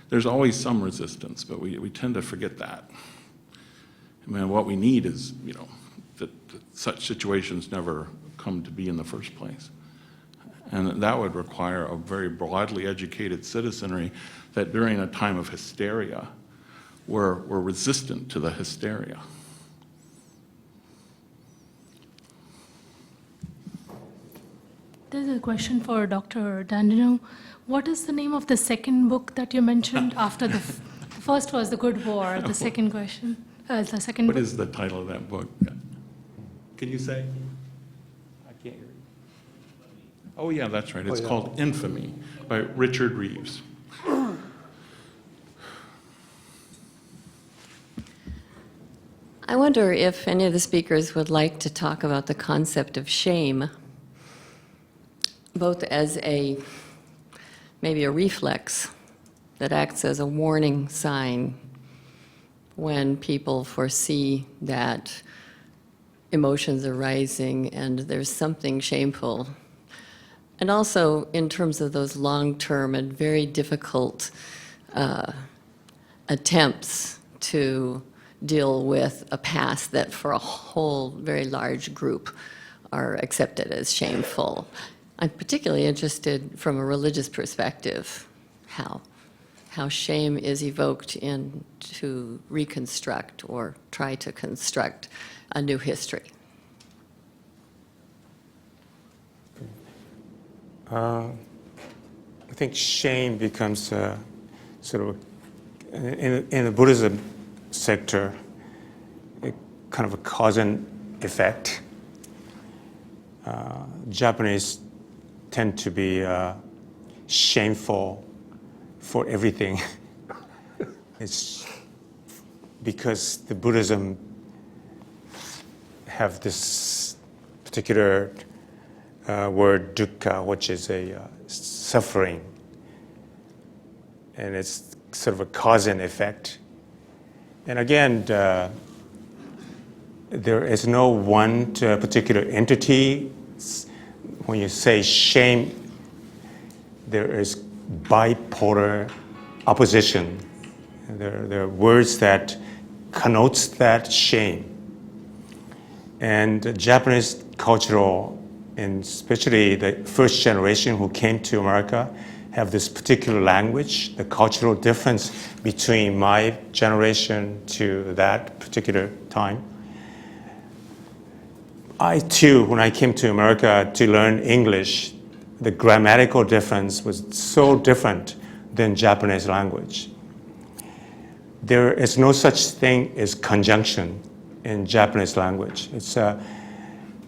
There's always some resistance, but we tend to forget that. I mean, what we need is, that such situations never come to be in the first place. And that would require a very broadly educated citizenry that during a time of hysteria were resistant to the hysteria. There's a question for Dr. Dandaneau. What is the name of the second book that you mentioned after the first was The Good War, the second question? The second What book? is the title of that book? Can you say? I can't hear you. Oh, yeah, that's right. It's called Infamy by Richard Reeves. I wonder if any of the speakers would like to talk about the concept of shame, both as maybe a reflex that acts as a warning sign when people foresee that emotions are rising and there's something shameful. And also in terms of those long-term and very difficult attempts to deal with a past that for a whole very large group are accepted as shameful. I'm particularly interested from a religious perspective, how shame is evoked in to reconstruct or try to construct a new history. I think shame becomes sort of, in the Buddhism sector, a kind of a cause and effect. Japanese tend to be shameful for everything. It's because the Buddhism have this particular word dukkha, which is a suffering, and it's sort of a cause and effect. And again, there is no one particular entity. When you say shame, there is bipolar opposition. There are words that connotes that shame. And Japanese cultural, and especially the first generation who came to America, have this particular language. The cultural difference between my generation to that particular time. I too, when I came to America to learn English, the grammatical difference was so different than Japanese language. There is no such thing as conjunction in Japanese language. It's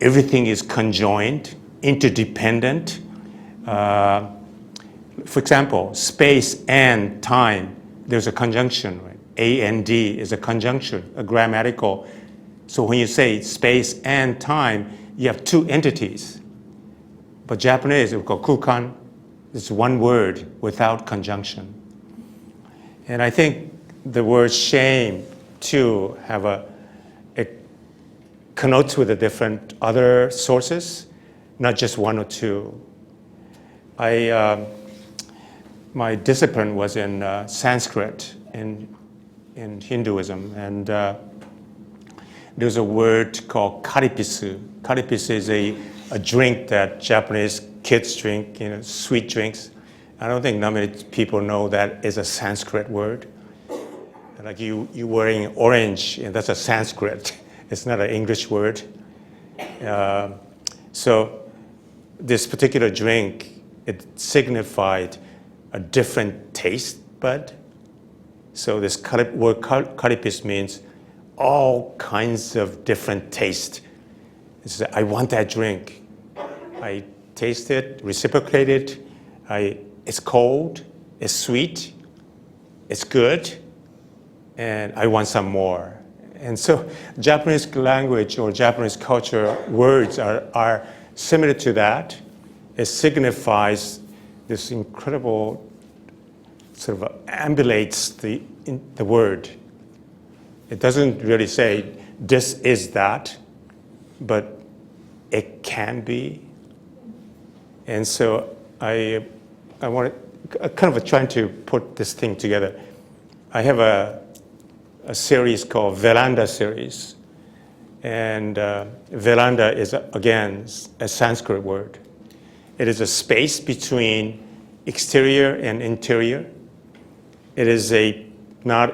everything is conjoined, interdependent. For example, space and time, there's a conjunction, right? A and D is a conjunction, a grammatical. So when you say space and time, you have two entities. But Japanese, we call kukan, it's one word without conjunction. And I think the word shame too it connotes with the different other sources, not just one or two. My discipline was in Sanskrit in Hinduism, and there's a word called karipisu. Karipisu is a drink that Japanese kids drink, sweet drinks. I don't think not many people know that is a Sanskrit word. Like you wearing orange, and that's a Sanskrit. It's not an English word. So this particular drink, it signified a different taste bud. So this word karipis means all kinds of different taste. I want that drink. I taste it, reciprocate it. It's cold, it's sweet, it's good, and I want some more. And so Japanese language or Japanese culture words are similar to that. It signifies this incredible sort of ambulates the word. It doesn't really say this is that, but it can be. And so I want to kind of trying to put this thing together. I have a series called Veranda series. And veranda is, again, a Sanskrit word. It is a space between exterior and interior. It is not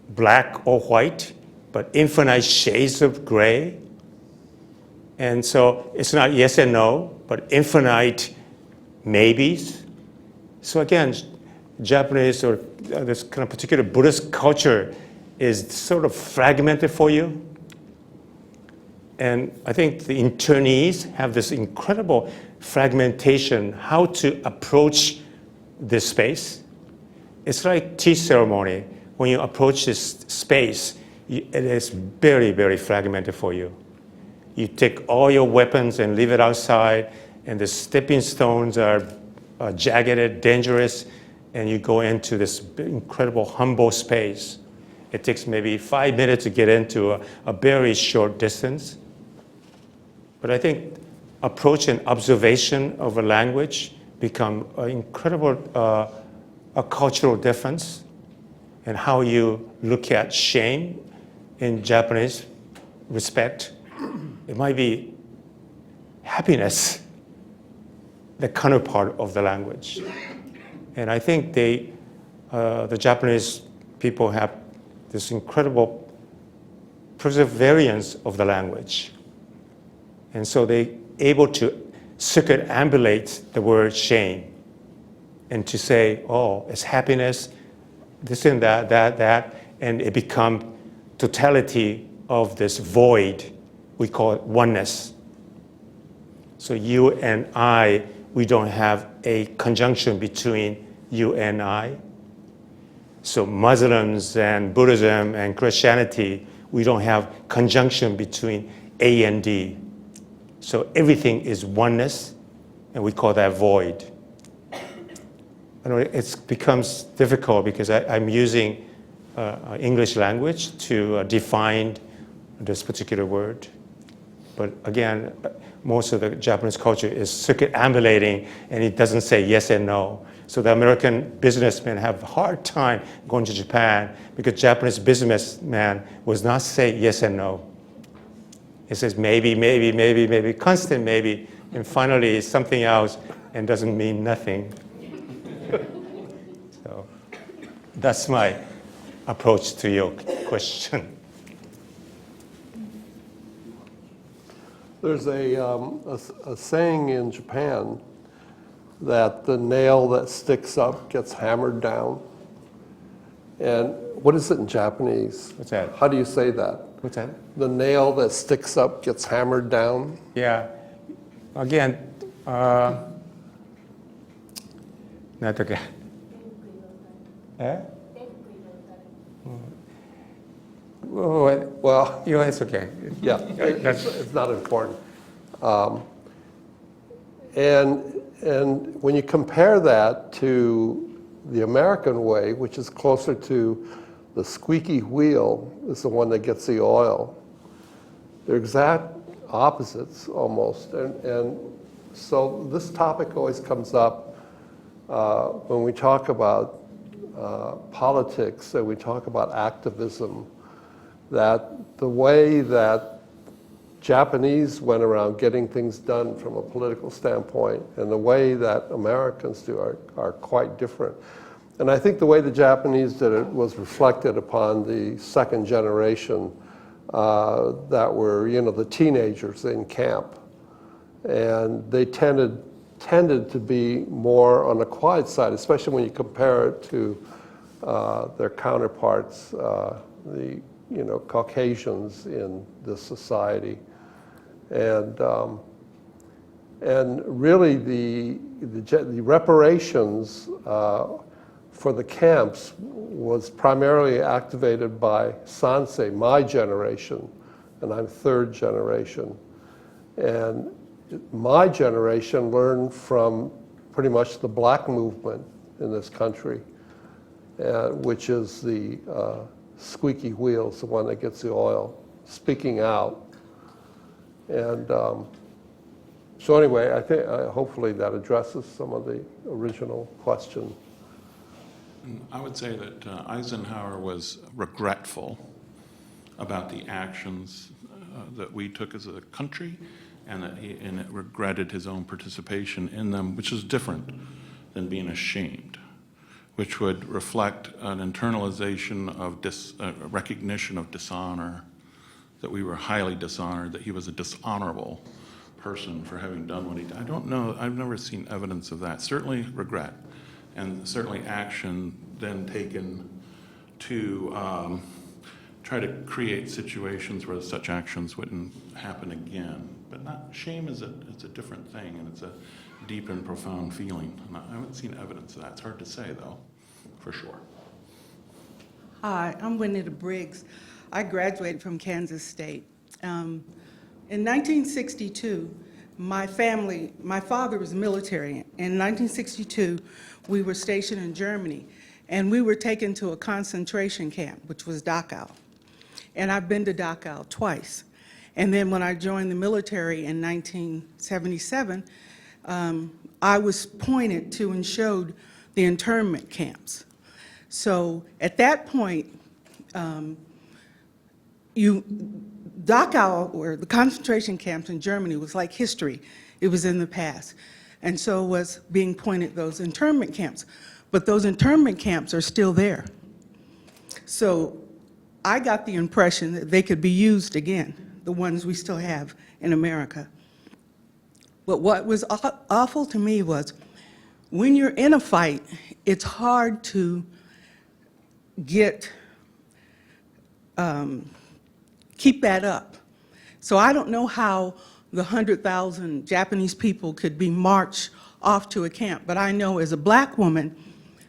black or white, but infinite shades of gray. And so it's not yes and no, but infinite maybes. So again, Japanese or this kind of particular Buddhist culture is sort of fragmented for you. And I think the internees have this incredible fragmentation, how to approach this space. It's like tea ceremony. When you approach this space, it is very, very fragmented for you. You take all your weapons and leave it outside, and the stepping stones are jagged, dangerous, and you go into this incredible humble space. It takes maybe 5 minutes to get into a very short distance. But I think approach and observation of a language become an incredible a cultural difference in how you look at shame in Japanese respect. It might be happiness, the counterpart of the language. And I think the Japanese people have this incredible perseverance of the language. And so they're able to circumambulate the word shame and to say, oh, it's happiness, this and that, and it becomes totality of this void. We call it oneness. So you and I, we don't have a conjunction between you and I. So Muslims and Buddhism and Christianity, we don't have conjunction between A and D. So everything is oneness, and we call that void. It becomes difficult because I'm using English language to define this particular word. But again, most of the Japanese culture is circumambulating, and it doesn't say yes and no. So the American businessmen have a hard time going to Japan because Japanese businessman was not say yes and no. It says maybe, maybe, maybe, maybe, constant maybe, and finally it's something else and doesn't mean nothing. So that's my approach to your question. There's a saying in Japan that the nail that sticks up gets hammered down. And what is it in Japanese? What's that? How do you say that? What's that? The nail that sticks up gets hammered down. Yeah. Again, not okay. Eh? Well, Yeah, it's okay. yeah, it's not important. And when you compare that to the American way, which is closer to the squeaky wheel is the one that gets the oil. They're exact opposites almost. And so this topic always comes up when we talk about politics and we talk about activism, that the way that Japanese went around getting things done from a political standpoint and the way that Americans do are quite different. And I think the way the Japanese did it was reflected upon the second generation that were, the teenagers in camp. And they tended to be more on the quiet side, especially when you compare it to their counterparts, the Caucasians in this society. And really the reparations for the camps was primarily activated by Sansei, my generation, and I'm third generation. And my generation learned from pretty much the black movement in this country, which is the squeaky wheel is the one that gets the oil, speaking out. And so anyway, I think hopefully that addresses some of the original question. I would say that Eisenhower was regretful about the actions that we took as a country, and that he regretted his own participation in them, which is different than being ashamed, which would reflect an internalization of recognition of dishonor, that we were highly dishonored, that he was a dishonorable person for having done what he did. I don't know, I've never seen evidence of that. Certainly regret, and certainly action then taken to try to create situations where such actions wouldn't happen again. But shame is it's a different thing, and it's a deep and profound feeling. And I haven't seen evidence of that. It's hard to say, though, for sure. Hi, I'm Juanita Briggs. I graduated from Kansas State. In 1962, my father was military. In 1962, we were stationed in Germany, and we were taken to a concentration camp, which was Dachau. And I've been to Dachau twice. And then when I joined the military in 1977, I was pointed to and showed the internment camps. So at that point, Dachau, or the concentration camps in Germany, was like history. It was in the past. And so was being pointed those internment camps. But those internment camps are still there. So I got the impression that they could be used again, the ones we still have in America. But what was awful to me was, when you're in a fight, it's hard to keep that up. So I don't know how the 100,000 Japanese people could be marched off to a camp, but I know as a black woman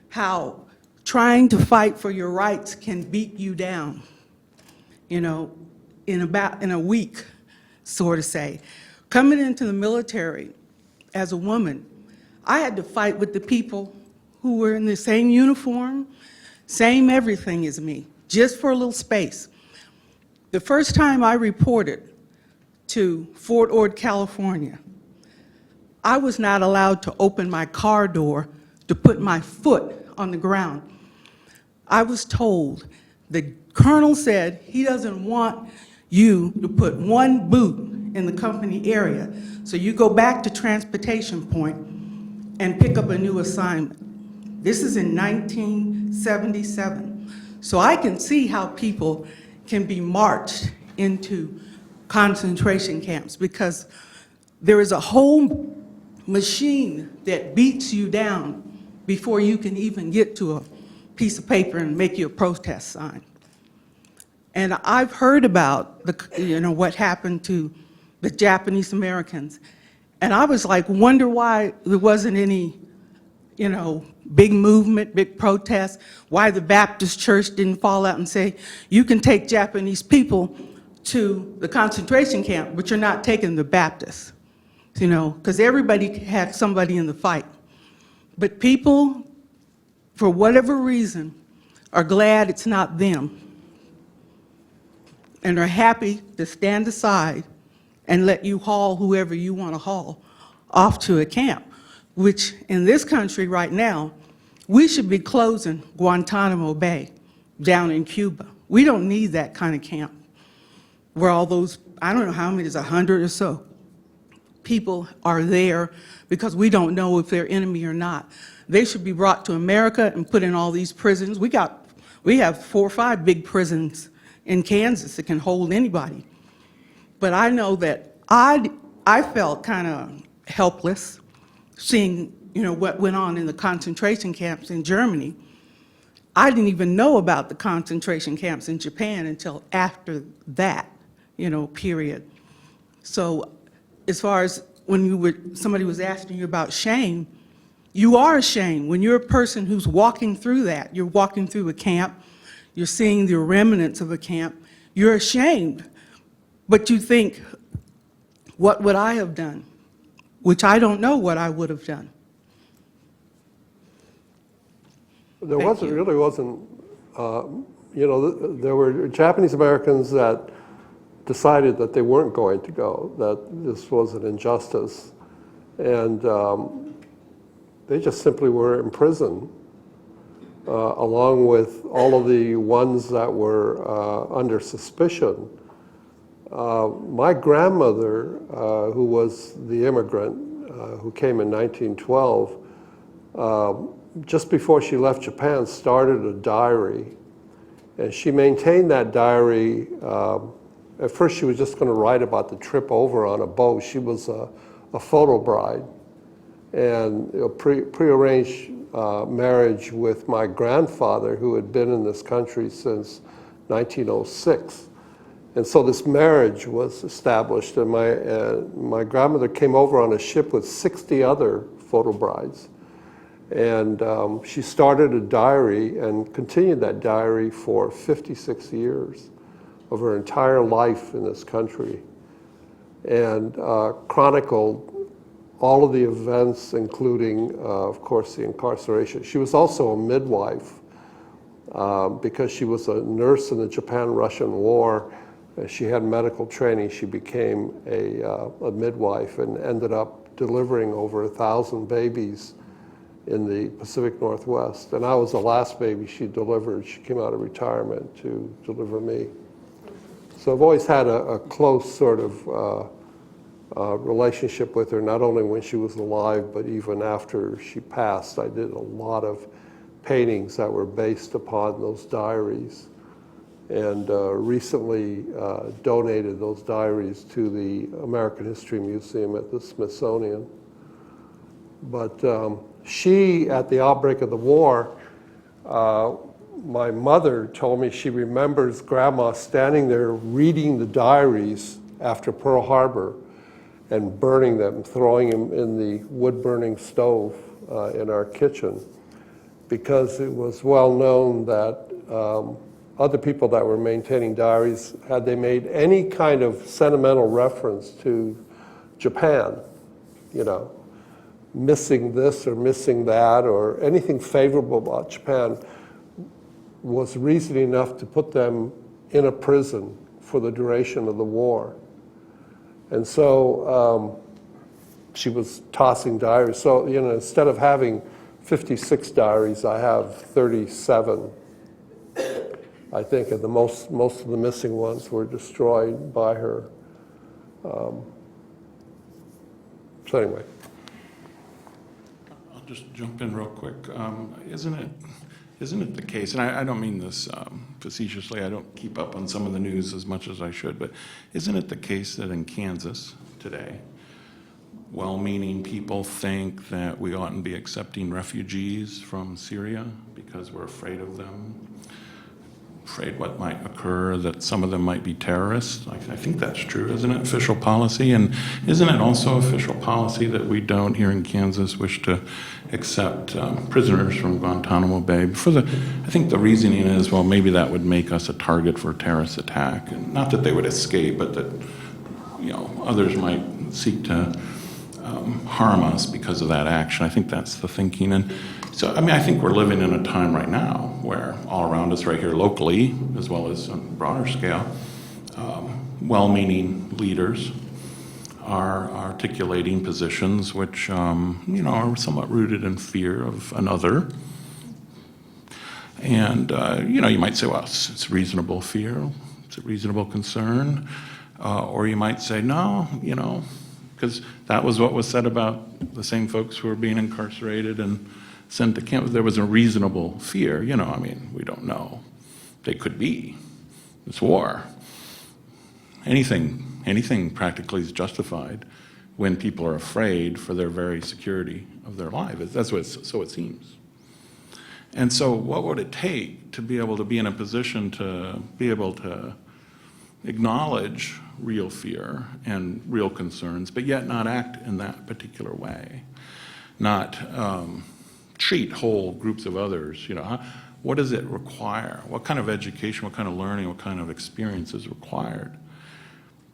how trying to fight for your rights can beat you down, you know, in a week, so to say. Coming into the military as a woman, I had to fight with the people who were in the same uniform, same everything as me, just for a little space. The first time I reported to Fort Ord, California, I was not allowed to open my car door to put my foot on the ground. I was told, the colonel said he doesn't want you to put one boot in the company area, so you go back to transportation point and pick up a new assignment. This is in 1977. So I can see how people can be marched into concentration camps, because there is a whole machine that beats you down before you can even get to a piece of paper and make you a protest sign. And I've heard about what happened to the Japanese Americans, and I was like, wonder why there wasn't any, big movement, big protest, why the Baptist church didn't fall out and say, you can take Japanese people to the concentration camp, but you're not taking the Baptists, because everybody had somebody in the fight. But people, for whatever reason, are glad it's not them, and are happy to stand aside and let you haul whoever you want to haul off to a camp, which in this country right now, we should be closing Guantanamo Bay down in Cuba. We don't need that kind of camp where all those, I don't know how many, there's 100 or so people are there, because we don't know if they're enemy or not. They should be brought to America and put in all these prisons. We have 4 or 5 big prisons in Kansas that can hold anybody. But I know that I felt kind of helpless seeing, what went on in the concentration camps in Germany. I didn't even know about the concentration camps in Japan until after that, period. So as far as when somebody was asking you about shame, you are ashamed. When you're a person who's walking through that, you're walking through a camp, you're seeing the remnants of a camp, you're ashamed. But you think, what would I have done? Which I don't know what I would have done. There really wasn't there were Japanese Americans that decided that they weren't going to go, that this was an injustice, and they just simply were imprisoned, along with all of the ones that were under suspicion. My grandmother, who was the immigrant who came in 1912, just before she left Japan, started a diary. And she maintained that diary. At first, she was just going to write about the trip over on a boat. She was a photo bride, and prearranged marriage with my grandfather, who had been in this country since 1906. And so this marriage was established, and my grandmother came over on a ship with 60 other photo brides. And she started a diary and continued that diary for 56 years of her entire life in this country, and chronicled all of the events, including, of course, the incarceration. She was also a midwife because she was a nurse in the Japan-Russian War. She had medical training. She became a midwife and ended up delivering over 1,000 babies in the Pacific Northwest. And I was the last baby she delivered. She came out of retirement to deliver me. So I've always had a close sort of relationship with her, not only when she was alive, but even after she passed. I did a lot of paintings that were based upon those diaries, and recently donated those diaries to the American History Museum at the Smithsonian. But she, at the outbreak of the war, my mother told me she remembers Grandma standing there reading the diaries after Pearl Harbor and burning them, throwing them in the wood-burning stove in our kitchen, because it was well known that other people that were maintaining diaries, had they made any kind of sentimental reference to Japan, missing this or missing that or anything favorable about Japan, was reason enough to put them in a prison for the duration of the war. And so she was tossing diaries. So, instead of having 56 diaries, I have 37, I think, and most of the missing ones were destroyed by her. So anyway. I'll just jump in real quick. Isn't it the case, and I don't mean this facetiously, I don't keep up on some of the news as much as I should, but isn't it the case that in Kansas today, well-meaning people think that we oughtn't be accepting refugees from Syria because we're afraid of them, afraid what might occur, that some of them might be terrorists? I think that's true. Isn't it official policy? And isn't it also official policy that we don't, here in Kansas, wish to accept prisoners from Guantanamo Bay? I think the reasoning is, well, maybe that would make us a target for a terrorist attack. And not that they would escape, but that others might seek to harm us because of that action. I think that's the thinking. And so, I think we're living in a time right now where all around us right here locally, as well as on a broader scale, well-meaning leaders are articulating positions which, are somewhat rooted in fear of another. And, you might say, well, it's reasonable fear, it's a reasonable concern. Or you might say, no, because that was what was said about the same folks who were being incarcerated and sent to camp. There was a reasonable fear, we don't know. They could be. It's war. Anything practically is justified when people are afraid for their very security of their lives. That's what so it seems. And so what would it take to be able to be in a position to be able to acknowledge real fear and real concerns, but yet not act in that particular way, not treat whole groups of others? What does it require? What kind of education, what kind of learning, what kind of experience is required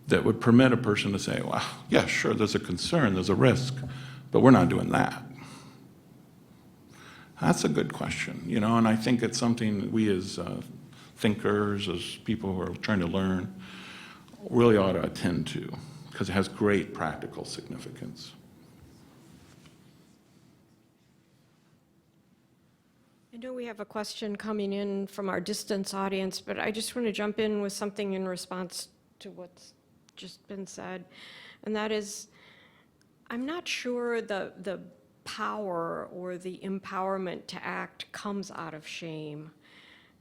that would permit a person to say, well, yeah, sure, there's a concern, there's a risk, but we're not doing that? That's a good question, and I think it's something we as thinkers, as people who are trying to learn, really ought to attend to, because it has great practical significance. I know we have a question coming in from our distance audience, but I just want to jump in with something in response to what's just been said. And that is, I'm not sure the power or the empowerment to act comes out of shame.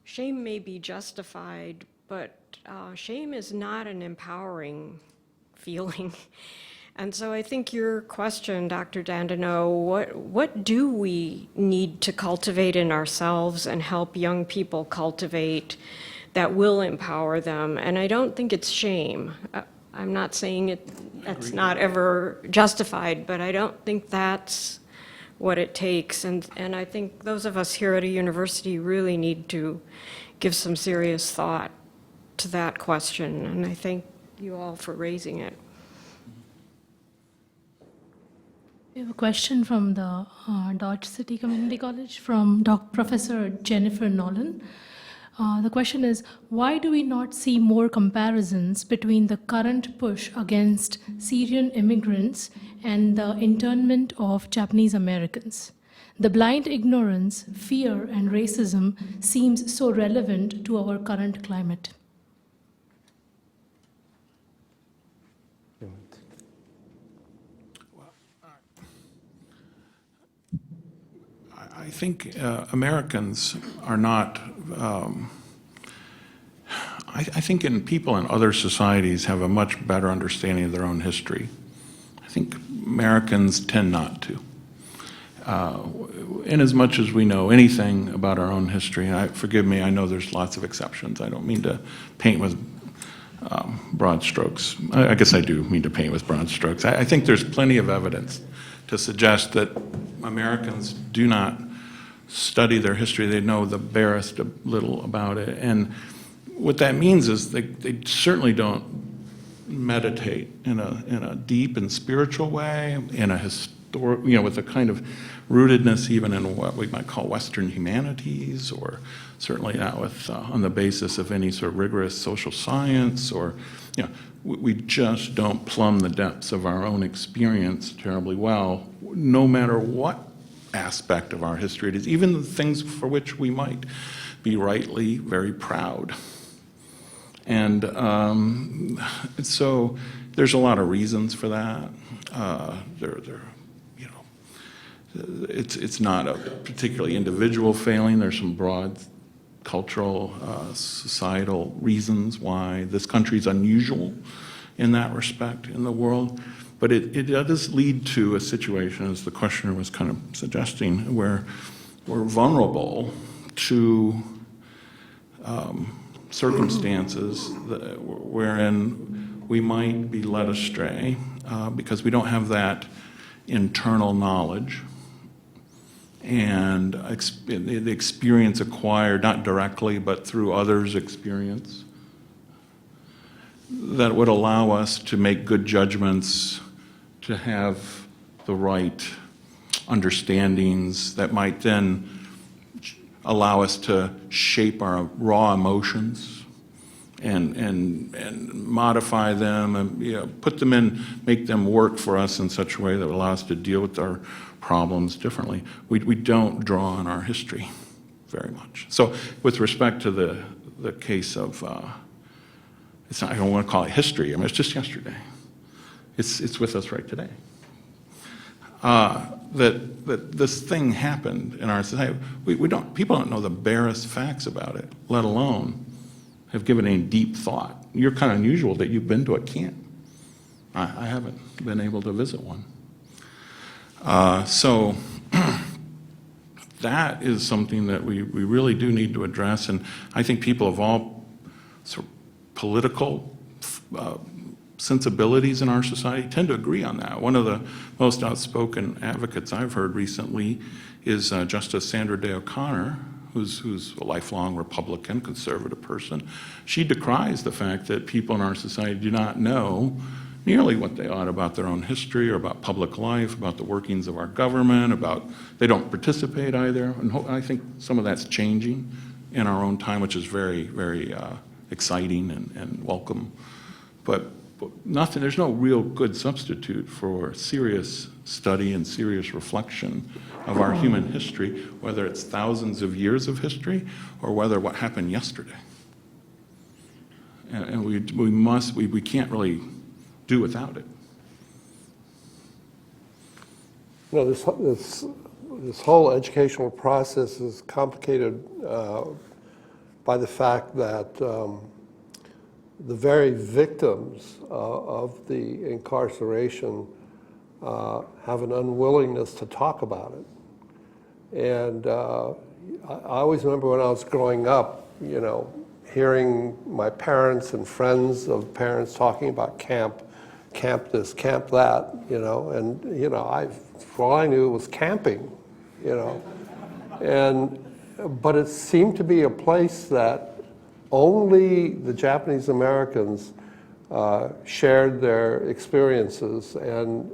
Shame may be justified, but shame is not an empowering feeling. And so I think your question, Dr. Dandaneau, what do we need to cultivate in ourselves and help young people cultivate that will empower them? And I don't think it's shame. I'm not saying that's not ever justified, but I don't think that's what it takes. And I think those of us here at a university really need to give some serious thought to that question. And I thank you all for raising it. We have a question from the Dodge City Community College from Professor Jennifer Nolan. The question is, why do we not see more comparisons between the current push against Syrian immigrants and the internment of Japanese Americans? The blind ignorance, fear, and racism seems so relevant to our current climate. I think Americans are not, I think people in other societies have a much better understanding of their own history. I think Americans tend not to. In as much as we know anything about our own history, and forgive me, I know there's lots of exceptions. I don't mean to paint with broad strokes. I guess I do mean to paint with broad strokes. I think there's plenty of evidence to suggest that Americans do not study their history. They know the barest little about it. And what that means is they certainly don't meditate in a deep and spiritual way, in a historic, with a kind of rootedness even in what we might call Western humanities, or certainly not with on the basis of any sort of rigorous social science, or we just don't plumb the depths of our own experience terribly well, no matter what aspect of our history it is, even the things for which we might be rightly very proud. And so there's a lot of reasons for that. It's not a particularly individual failing. There's some broad cultural, societal reasons why this country's unusual in that respect in the world. But it does lead to a situation, as the questioner was kind of suggesting, where we're vulnerable to circumstances wherein we might be led astray because we don't have that internal knowledge and the experience acquired, not directly, but through others' experience, that would allow us to make good judgments, to have the right understandings that might then allow us to shape our raw emotions and modify them and put them in, make them work for us in such a way that would allow us to deal with our problems differently. We don't draw on our history very much. So with respect to the case of, I don't want to call it history, it's just yesterday. It's with us right today. That this thing happened in our society. People don't know the barest facts about it, let alone have given any deep thought. You're kind of unusual that you've been to a camp. I haven't been able to visit one. So that is something that we really do need to address, and I think people of all sort of political sensibilities in our society tend to agree on that. One of the most outspoken advocates I've heard recently is Justice Sandra Day O'Connor, who's a lifelong Republican, conservative person. She decries the fact that people in our society do not know nearly what they ought about their own history or about public life, about the workings of our government, they don't participate either. And I think some of that's changing in our own time, which is very, very exciting and welcome. But nothing, there's no real good substitute for serious study and serious reflection of our human history, whether it's thousands of years of history or whether what happened yesterday. And we can't really do without it. You know, this whole educational process is complicated by the fact that the very victims of the incarceration have an unwillingness to talk about it. And I always remember when I was growing up, you know, hearing my parents and friends of parents talking about camp this, camp that, you know, and, you know, for all I knew it was camping, you know. But it seemed to be a place that only the Japanese Americans shared their experiences and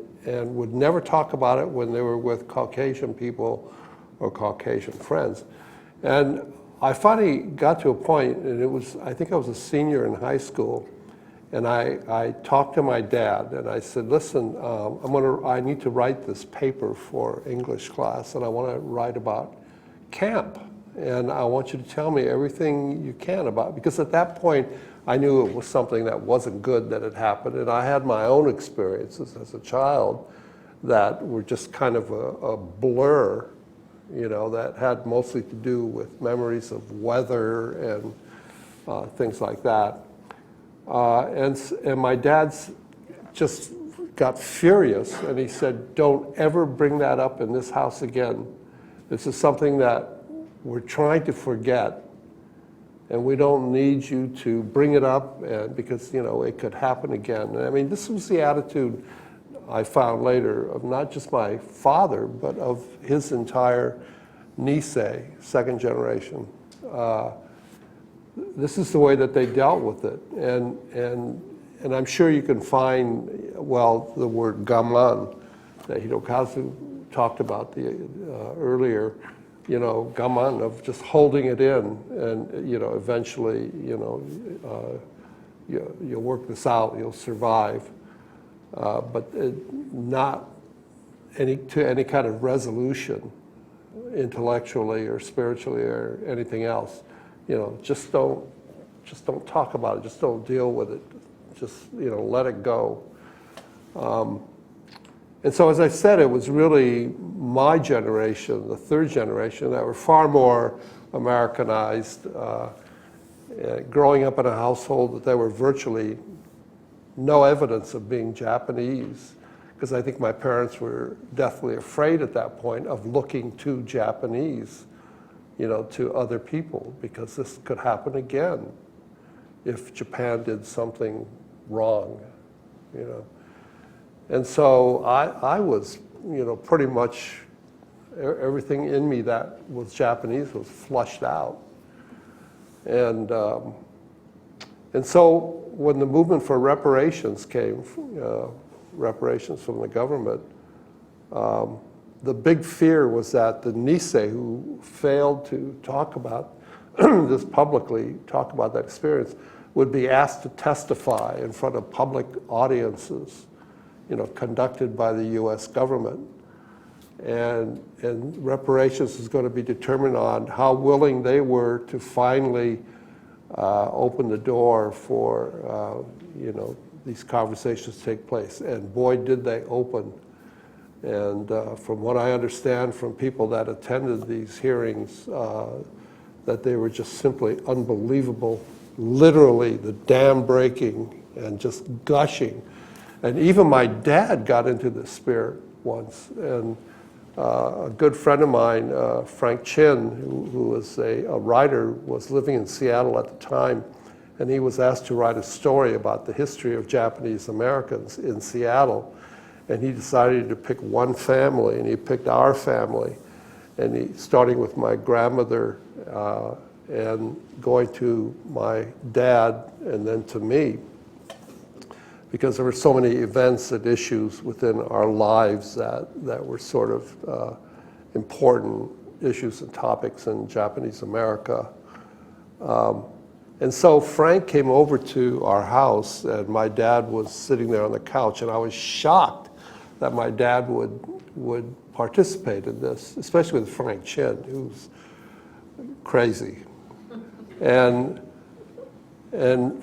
would never talk about it when they were with Caucasian people or Caucasian friends. And I finally got to a point, and I think I was a senior in high school, and I talked to my dad and I said, listen, I need to write this paper for English class, and I want to write about camp. And I want you to tell me everything you can about it. Because at that point, I knew it was something that wasn't good that had happened. And I had my own experiences as a child that were just kind of a blur, you know, that had mostly to do with memories of weather and things like that. And my dad's just got furious, and he said, don't ever bring that up in this house again. This is something that we're trying to forget, and we don't need you to bring it up because, you know, it could happen again. And I mean, this was the attitude I found later of not just my father, but of his entire Nisei, second generation. This is the way that they dealt with it. And I'm sure you can find, well, the word gaman that Hirokazu talked about earlier, you know, gaman, of just holding it in, and, you know, eventually, you know, you'll work this out, you'll survive, but not to any kind of resolution, intellectually or spiritually or anything else. You know, just don't talk about it, just don't deal with it, just, you know, let it go. And so, as I said, it was really my generation, the third generation, that were far more Americanized, growing up in a household that there were virtually no evidence of being Japanese, because I think my parents were deathly afraid at that point of looking too Japanese, you know, to other people, because this could happen again if Japan did something wrong, you know. And so I was, you know, pretty much everything in me that was Japanese was flushed out. And so when the movement for reparations came, reparations from the government, the big fear was that the Nisei, who failed to talk about this publicly, talk about that experience, would be asked to testify in front of public audiences, you know, conducted by the US government. And reparations is going to be determined on how willing they were to finally open the door for, you know, these conversations to take place. And boy, did they open. And from what I understand from people that attended these hearings, that they were just simply unbelievable, literally the dam breaking and just gushing. And even my dad got into the spirit once. And a good friend of mine, Frank Chin, who was a writer, was living in Seattle at the time, and he was asked to write a story about the history of Japanese Americans in Seattle. And he decided to pick one family, and he picked our family. And he, starting with my grandmother and going to my dad and then to me, because there were so many events and issues within our lives that were sort of important issues and topics in Japanese America And so Frank came over to our house, and my dad was sitting there on the couch, and I was shocked that my dad would participate in this, especially with Frank Chin, who's crazy. And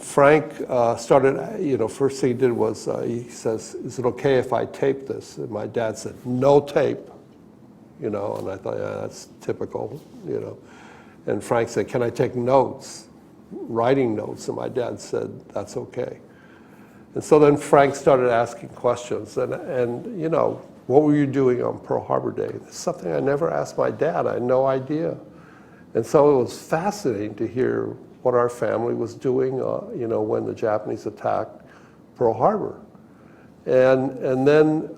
Frank started, first thing he did was he says, "Is it okay if I tape this?" And my dad said, "No tape." And I thought, yeah, that's typical, And Frank said, "Can I take notes, writing notes?" And my dad said, "That's okay." And so then Frank started asking questions, and what were you doing on Pearl Harbor Day? It's something I never asked my dad. I had no idea. And so it was fascinating to hear what our family was doing, when the Japanese attacked Pearl Harbor. And then,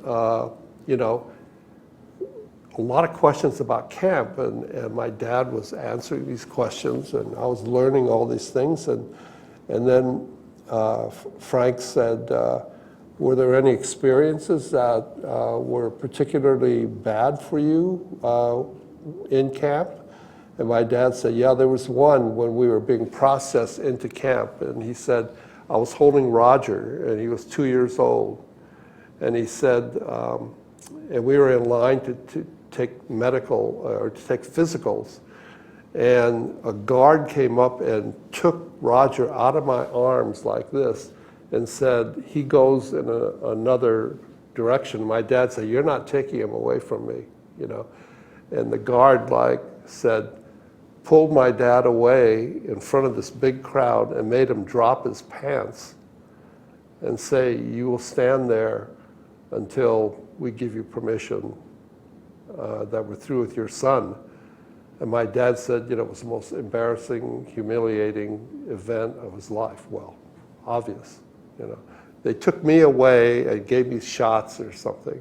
a lot of questions about camp, and my dad was answering these questions, and I was learning all these things. And then Frank said, were there any experiences that were particularly bad for you in camp? And my dad said, yeah, there was one when we were being processed into camp. And he said, I was holding Roger, and he was 2 years old. And he said, and we were in line to take medical or to take physicals. And a guard came up and took Roger out of my arms like this and said, he goes in another direction. My dad said, you're not taking him away from me, And the guard said, pulled my dad away in front of this big crowd and made him drop his pants and say, you will stand there until we give you permission that we're through with your son. And my dad said, it was the most embarrassing, humiliating event of his life. Well, obvious, They took me away and gave me shots or something.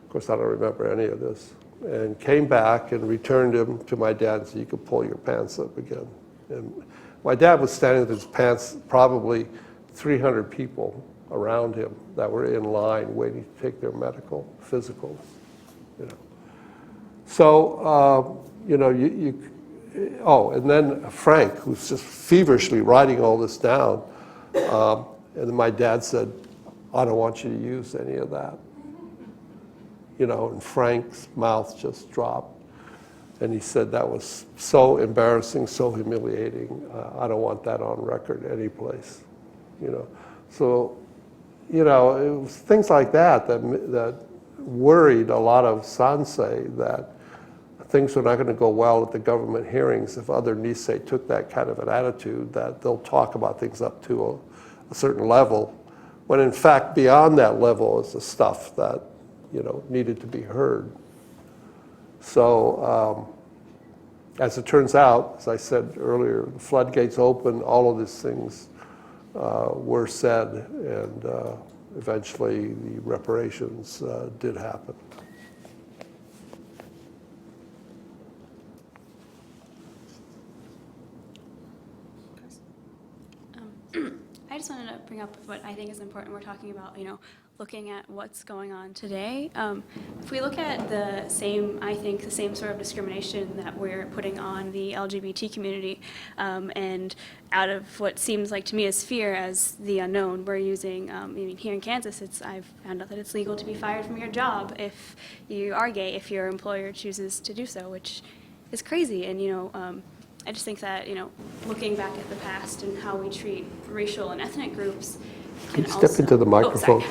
Of course, I don't remember any of this. And came back and returned him to my dad and said, you could pull your pants up again. And my dad was standing with his pants, probably 300 people around him that were in line waiting to take their medical, physicals, So, and then Frank, who's just feverishly writing all this down, and my dad said, I don't want you to use any of that. And Frank's mouth just dropped. And he said that was so embarrassing, so humiliating. I don't want that on record anyplace. So, it was things like that worried a lot of Sansei that things were not going to go well at the government hearings if other Nisei took that kind of an attitude, that they'll talk about things up to a certain level, when in fact beyond that level is the stuff that needed to be heard. So as it turns out, as I said earlier, the floodgates opened, all of these things were said, and eventually the reparations did happen. I just wanted to bring up what I think is important. We're talking about, looking at what's going on today. If we look at the same sort of discrimination that we're putting on the LGBT community, and out of what seems like to me as fear as the unknown, we're using, here in Kansas, I've found out that it's legal to be fired from your job if you are gay, if your employer chooses to do so, which is crazy. And, I just think that, looking back at the past and how we treat racial and ethnic groups, Can you step into the microphone?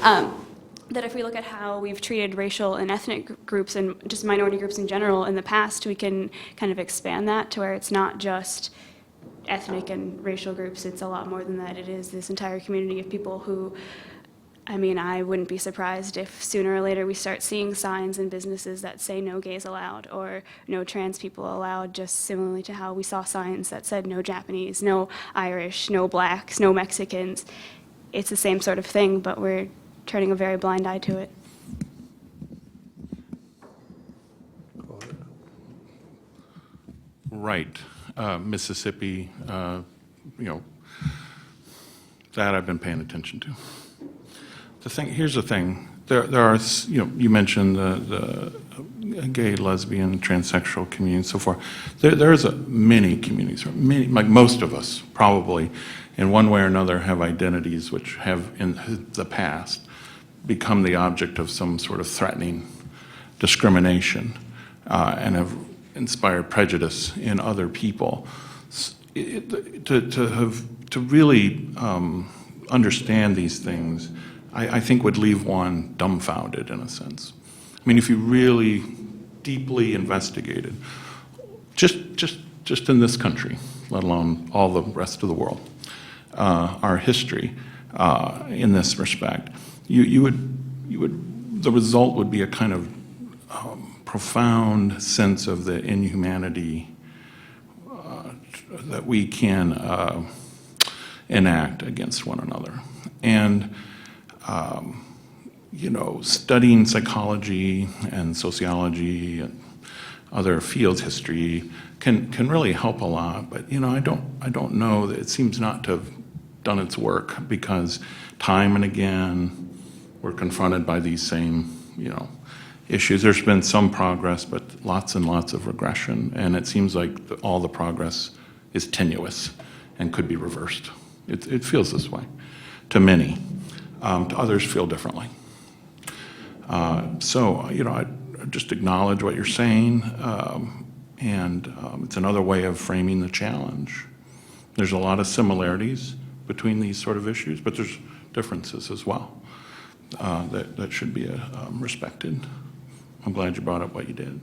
That if we look at how we've treated racial and ethnic groups and just minority groups in general in the past, we can kind of expand that to where it's not just ethnic and racial groups, it's a lot more than that. It is this entire community of people who, I wouldn't be surprised if sooner or later we start seeing signs in businesses that say no gays allowed or no trans people allowed, just similarly to how we saw signs that said no Japanese, no Irish, no blacks, no Mexicans. It's the same sort of thing, but we're turning a very blind eye to it. Right. Mississippi, that I've been paying attention to. Here's the thing. There are, you mentioned the gay, lesbian, transsexual community, and so forth. There's many communities, many, like most of us probably, in one way or another, have identities which have in the past become the object of some sort of threatening discrimination and have inspired prejudice in other people. To really understand these things, I think would leave one dumbfounded in a sense. I mean, if you really deeply investigated, just in this country, let alone all the rest of the world, our history in this respect, the result would be a kind of profound sense of the inhumanity that we can enact against one another. And studying psychology and sociology and other fields, history, can really help a lot. But I don't know that it seems not to have done its work, because time and again we're confronted by these same issues. There's been some progress, but lots and lots of regression, and it seems like all the progress is tenuous and could be reversed. It feels this way to many. To others feel differently. So I just acknowledge what you're saying, and it's another way of framing the challenge. There's a lot of similarities between these sort of issues, but there's differences as well that should be respected. I'm glad you brought up what you did.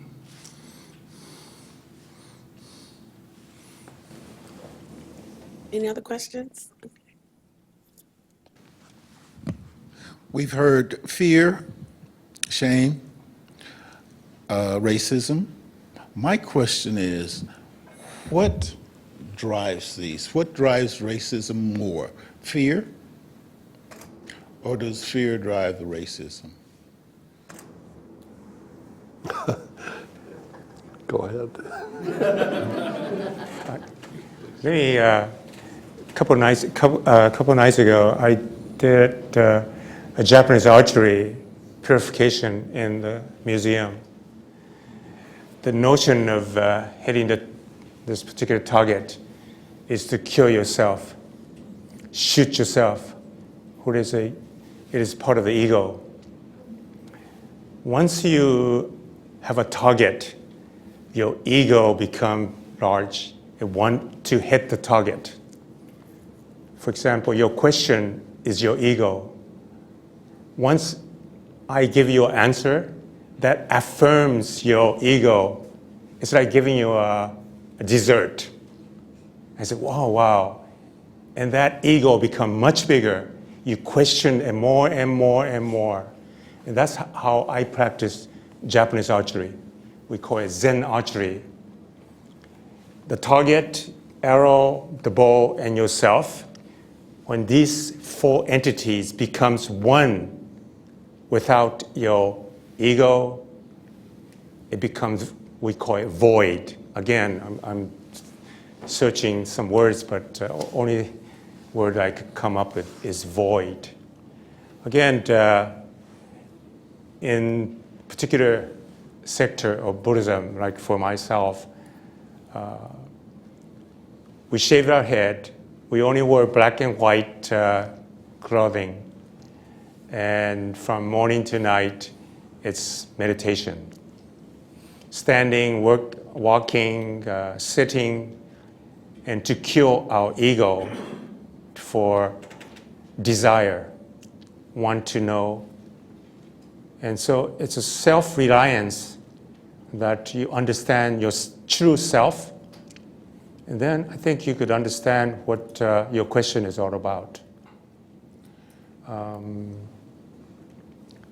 Any other questions? We've heard fear, shame, racism. My question is, what drives these? What drives racism more? Fear? Or does fear drive the racism? Go ahead. Maybe a couple nights ago, I did a Japanese archery purification in the museum. The notion of hitting this particular target is to kill yourself, shoot yourself. It is part of the ego. Once you have a target, your ego becomes large. You want to hit the target. For example, your question is your ego. Once I give you an answer, that affirms your ego. It's like giving you a dessert. I said, wow. And that ego becomes much bigger. You question it more and more and more. And that's how I practice Japanese archery. We call it Zen archery. The target, arrow, the bow, and yourself, when these four entities becomes one without your ego, it becomes, we call it void. Again, I'm searching some words, but only word I could come up with is void. Again, in particular sector of Buddhism, like for myself, we shaved our head. We only wore black and white clothing. And from morning to night, it's meditation. Standing, walking, sitting, and to kill our ego for desire, want to know. And so it's a self-reliance that you understand your true self, and then I think you could understand what your question is all about.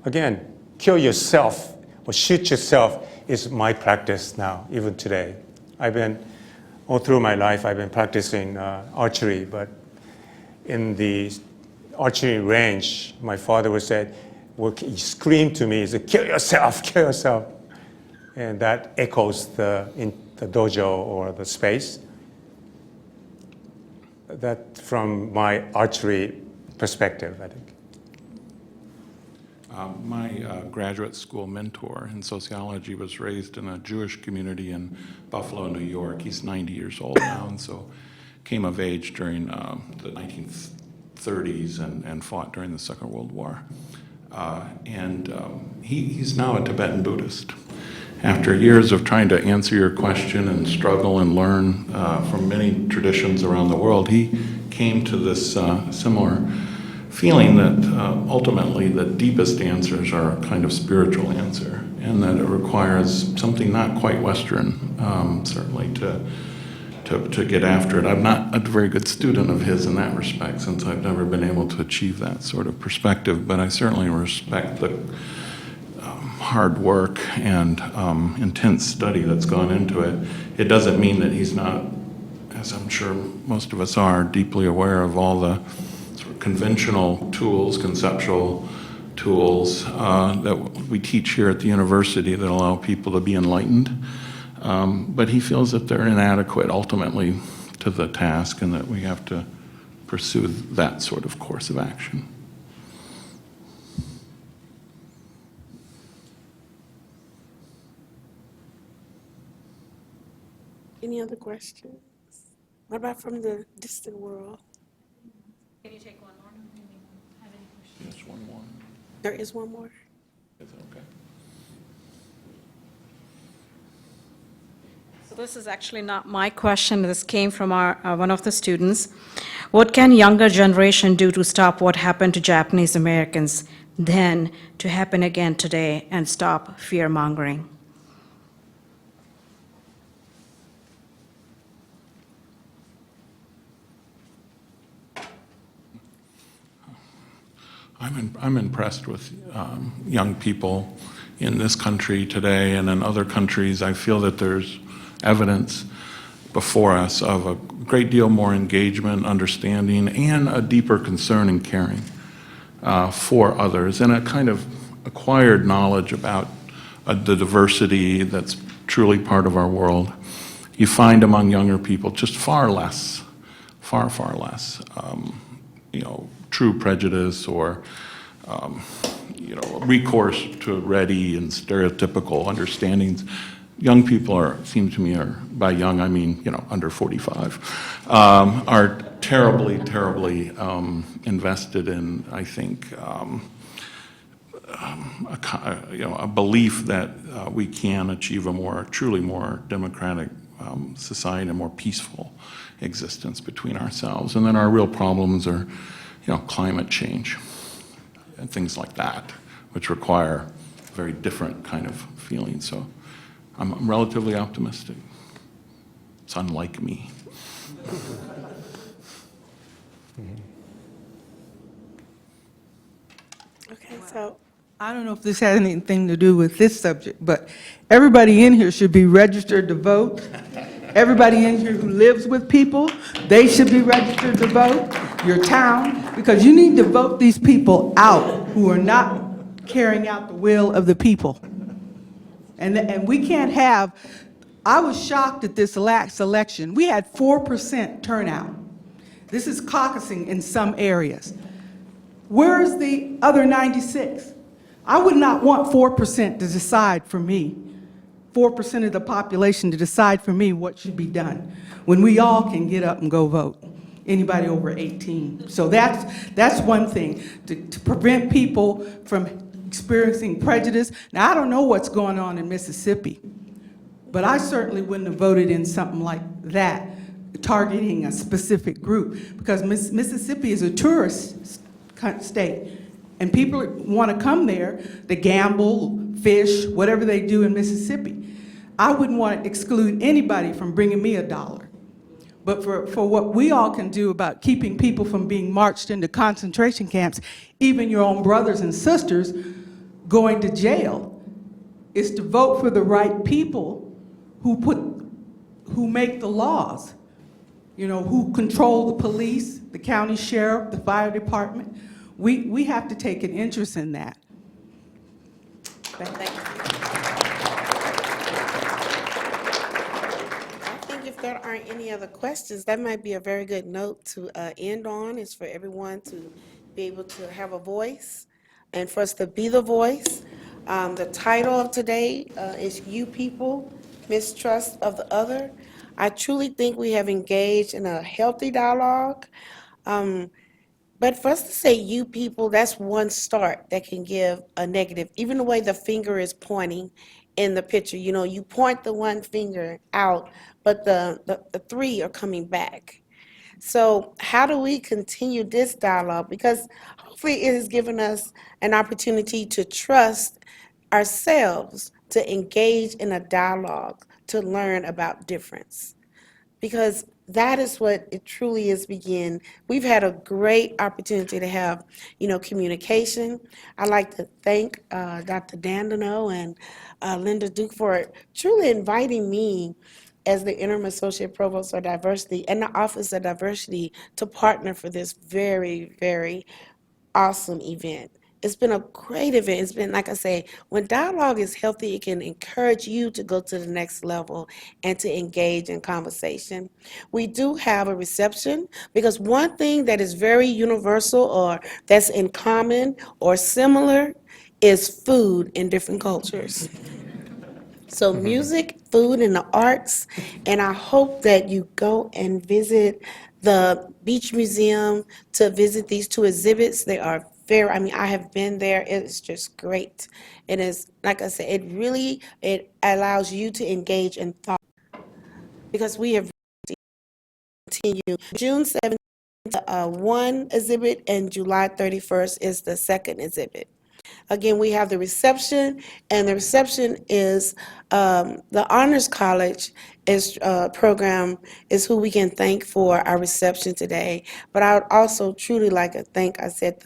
Again, kill yourself or shoot yourself is my practice now, even today. All through my life, I've been practicing archery, but in the archery range, my father would say, he screamed to me, he said, kill yourself, kill yourself. And that echoes in the dojo or the space. That from my archery perspective, I think. My graduate school mentor in sociology was raised in a Jewish community in Buffalo, New York. He's 90 years old now, and so came of age during the 1930s and fought during the Second World War. He's now a Tibetan Buddhist. After years of trying to answer your question and struggle and learn from many traditions around the world, he came to this similar feeling that ultimately the deepest answers are a kind of spiritual answer, and that it requires something not quite Western, certainly, to get after it. I'm not a very good student of his in that respect, since I've never been able to achieve that sort of perspective, but I certainly respect the hard work and intense study that's gone into it. It doesn't mean that he's not, as I'm sure most of us are, deeply aware of all the sort of conventional tools, conceptual tools that we teach here at the university that allow people to be enlightened. But he feels that they're inadequate ultimately to the task, and that we have to pursue that sort of course of action. Any other questions? What about from the distant world? Can you take one more? Maybe have any questions? Yes, one more. There is one more. Is it okay? So this is actually not my question. This came from one of the students. What can younger generation do to stop what happened to Japanese Americans then to happen again today and stop fear-mongering? I'm impressed with young people in this country today and in other countries. I feel that there's evidence before us of a great deal more engagement, understanding, and a deeper concern and caring for others, and a kind of acquired knowledge about the diversity that's truly part of our world. You find among younger people just far less, far less, true prejudice or recourse to ready and stereotypical understandings. Young people seem to me, by young I mean under 45, are terribly invested in, I think, a belief that we can achieve a truly more democratic society, a more peaceful existence between ourselves, and then our real problems are climate change and things like that, which require a very different kind of feeling. So I'm relatively optimistic. It's unlike me. Okay, so I don't know if this has anything to do with this subject, but everybody in here should be registered to vote. Everybody in here who lives with people, they should be registered to vote. Your town, because you need to vote these people out who are not carrying out the will of the people. And we can't have, I was shocked at this last election. We had 4% turnout. This is caucusing in some areas. Where's the other 96? I would not want 4% to decide for me, 4% of the population to decide for me what should be done, when we all can get up and go vote, anybody over 18. So that's one thing, to prevent people from experiencing prejudice. Now, I don't know what's going on in Mississippi, but I certainly wouldn't have voted in something like that, targeting a specific group, because Mississippi is a tourist state, and people want to come there to gamble, fish, whatever they do in Mississippi. I wouldn't want to exclude anybody from bringing me $1. But for what we all can do about keeping people from being marched into concentration camps, even your own brothers and sisters going to jail, is to vote for the right people who make the laws, who control the police, the county sheriff, the fire department. We have to take an interest in that. Thank you. I think if there aren't any other questions, that might be a very good note to end on, is for everyone to be able to have a voice and for us to be the voice. The title of today is You People, Mistrust of the Other. I truly think we have engaged in a healthy dialogue. But for us to say you people, that's one start that can give a negative. Even the way the finger is pointing in the picture, you know, you point the one finger out, but the three are coming back. So how do we continue this dialogue? Because hopefully it has given us an opportunity to trust ourselves, to engage in a dialogue, to learn about difference. Because that is what it truly is begin. We've had a great opportunity to have, you know, communication. I'd like to thank Dr. Dandaneau and Linda Duke for truly inviting me as the interim associate provost for diversity and the office of diversity to partner for this very, very awesome event. It's been a great event. It's been, like I say, when dialogue is healthy, it can encourage you to go to the next level and to engage in conversation. We do have a reception because one thing that is very universal or that's in common or similar is food in different cultures. So music, food, and the arts, and I hope that you go and visit the Beach Museum to visit these two exhibits. They are very, I mean, I have been there. It's just great. It is, like I said, it allows you to engage in thought because we have continued. June 7th, one exhibit, and July 31st is the second exhibit. Again, we have the reception, and the reception is the Honors College program is who we can thank for our reception today. But I would also truly like to thank, I said,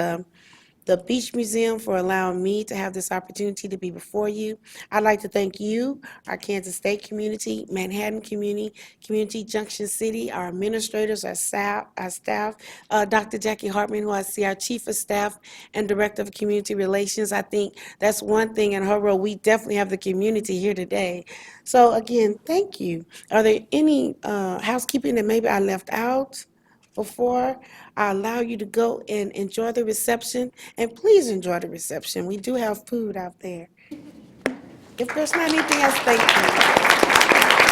the Beach Museum for allowing me to have this opportunity to be before you. I'd like to thank you, our Kansas State community, Manhattan community, Junction City, our administrators, our staff, Dr. Jackie Hartman, who I see our Chief of Staff and Director of Community Relations. I think that's one thing in her role. We definitely have the community here today. So again, thank you. Are there any housekeeping that maybe I left out before I allow you to go and enjoy the reception? And please enjoy the reception. We do have food out there. If there's not anything else, thank you.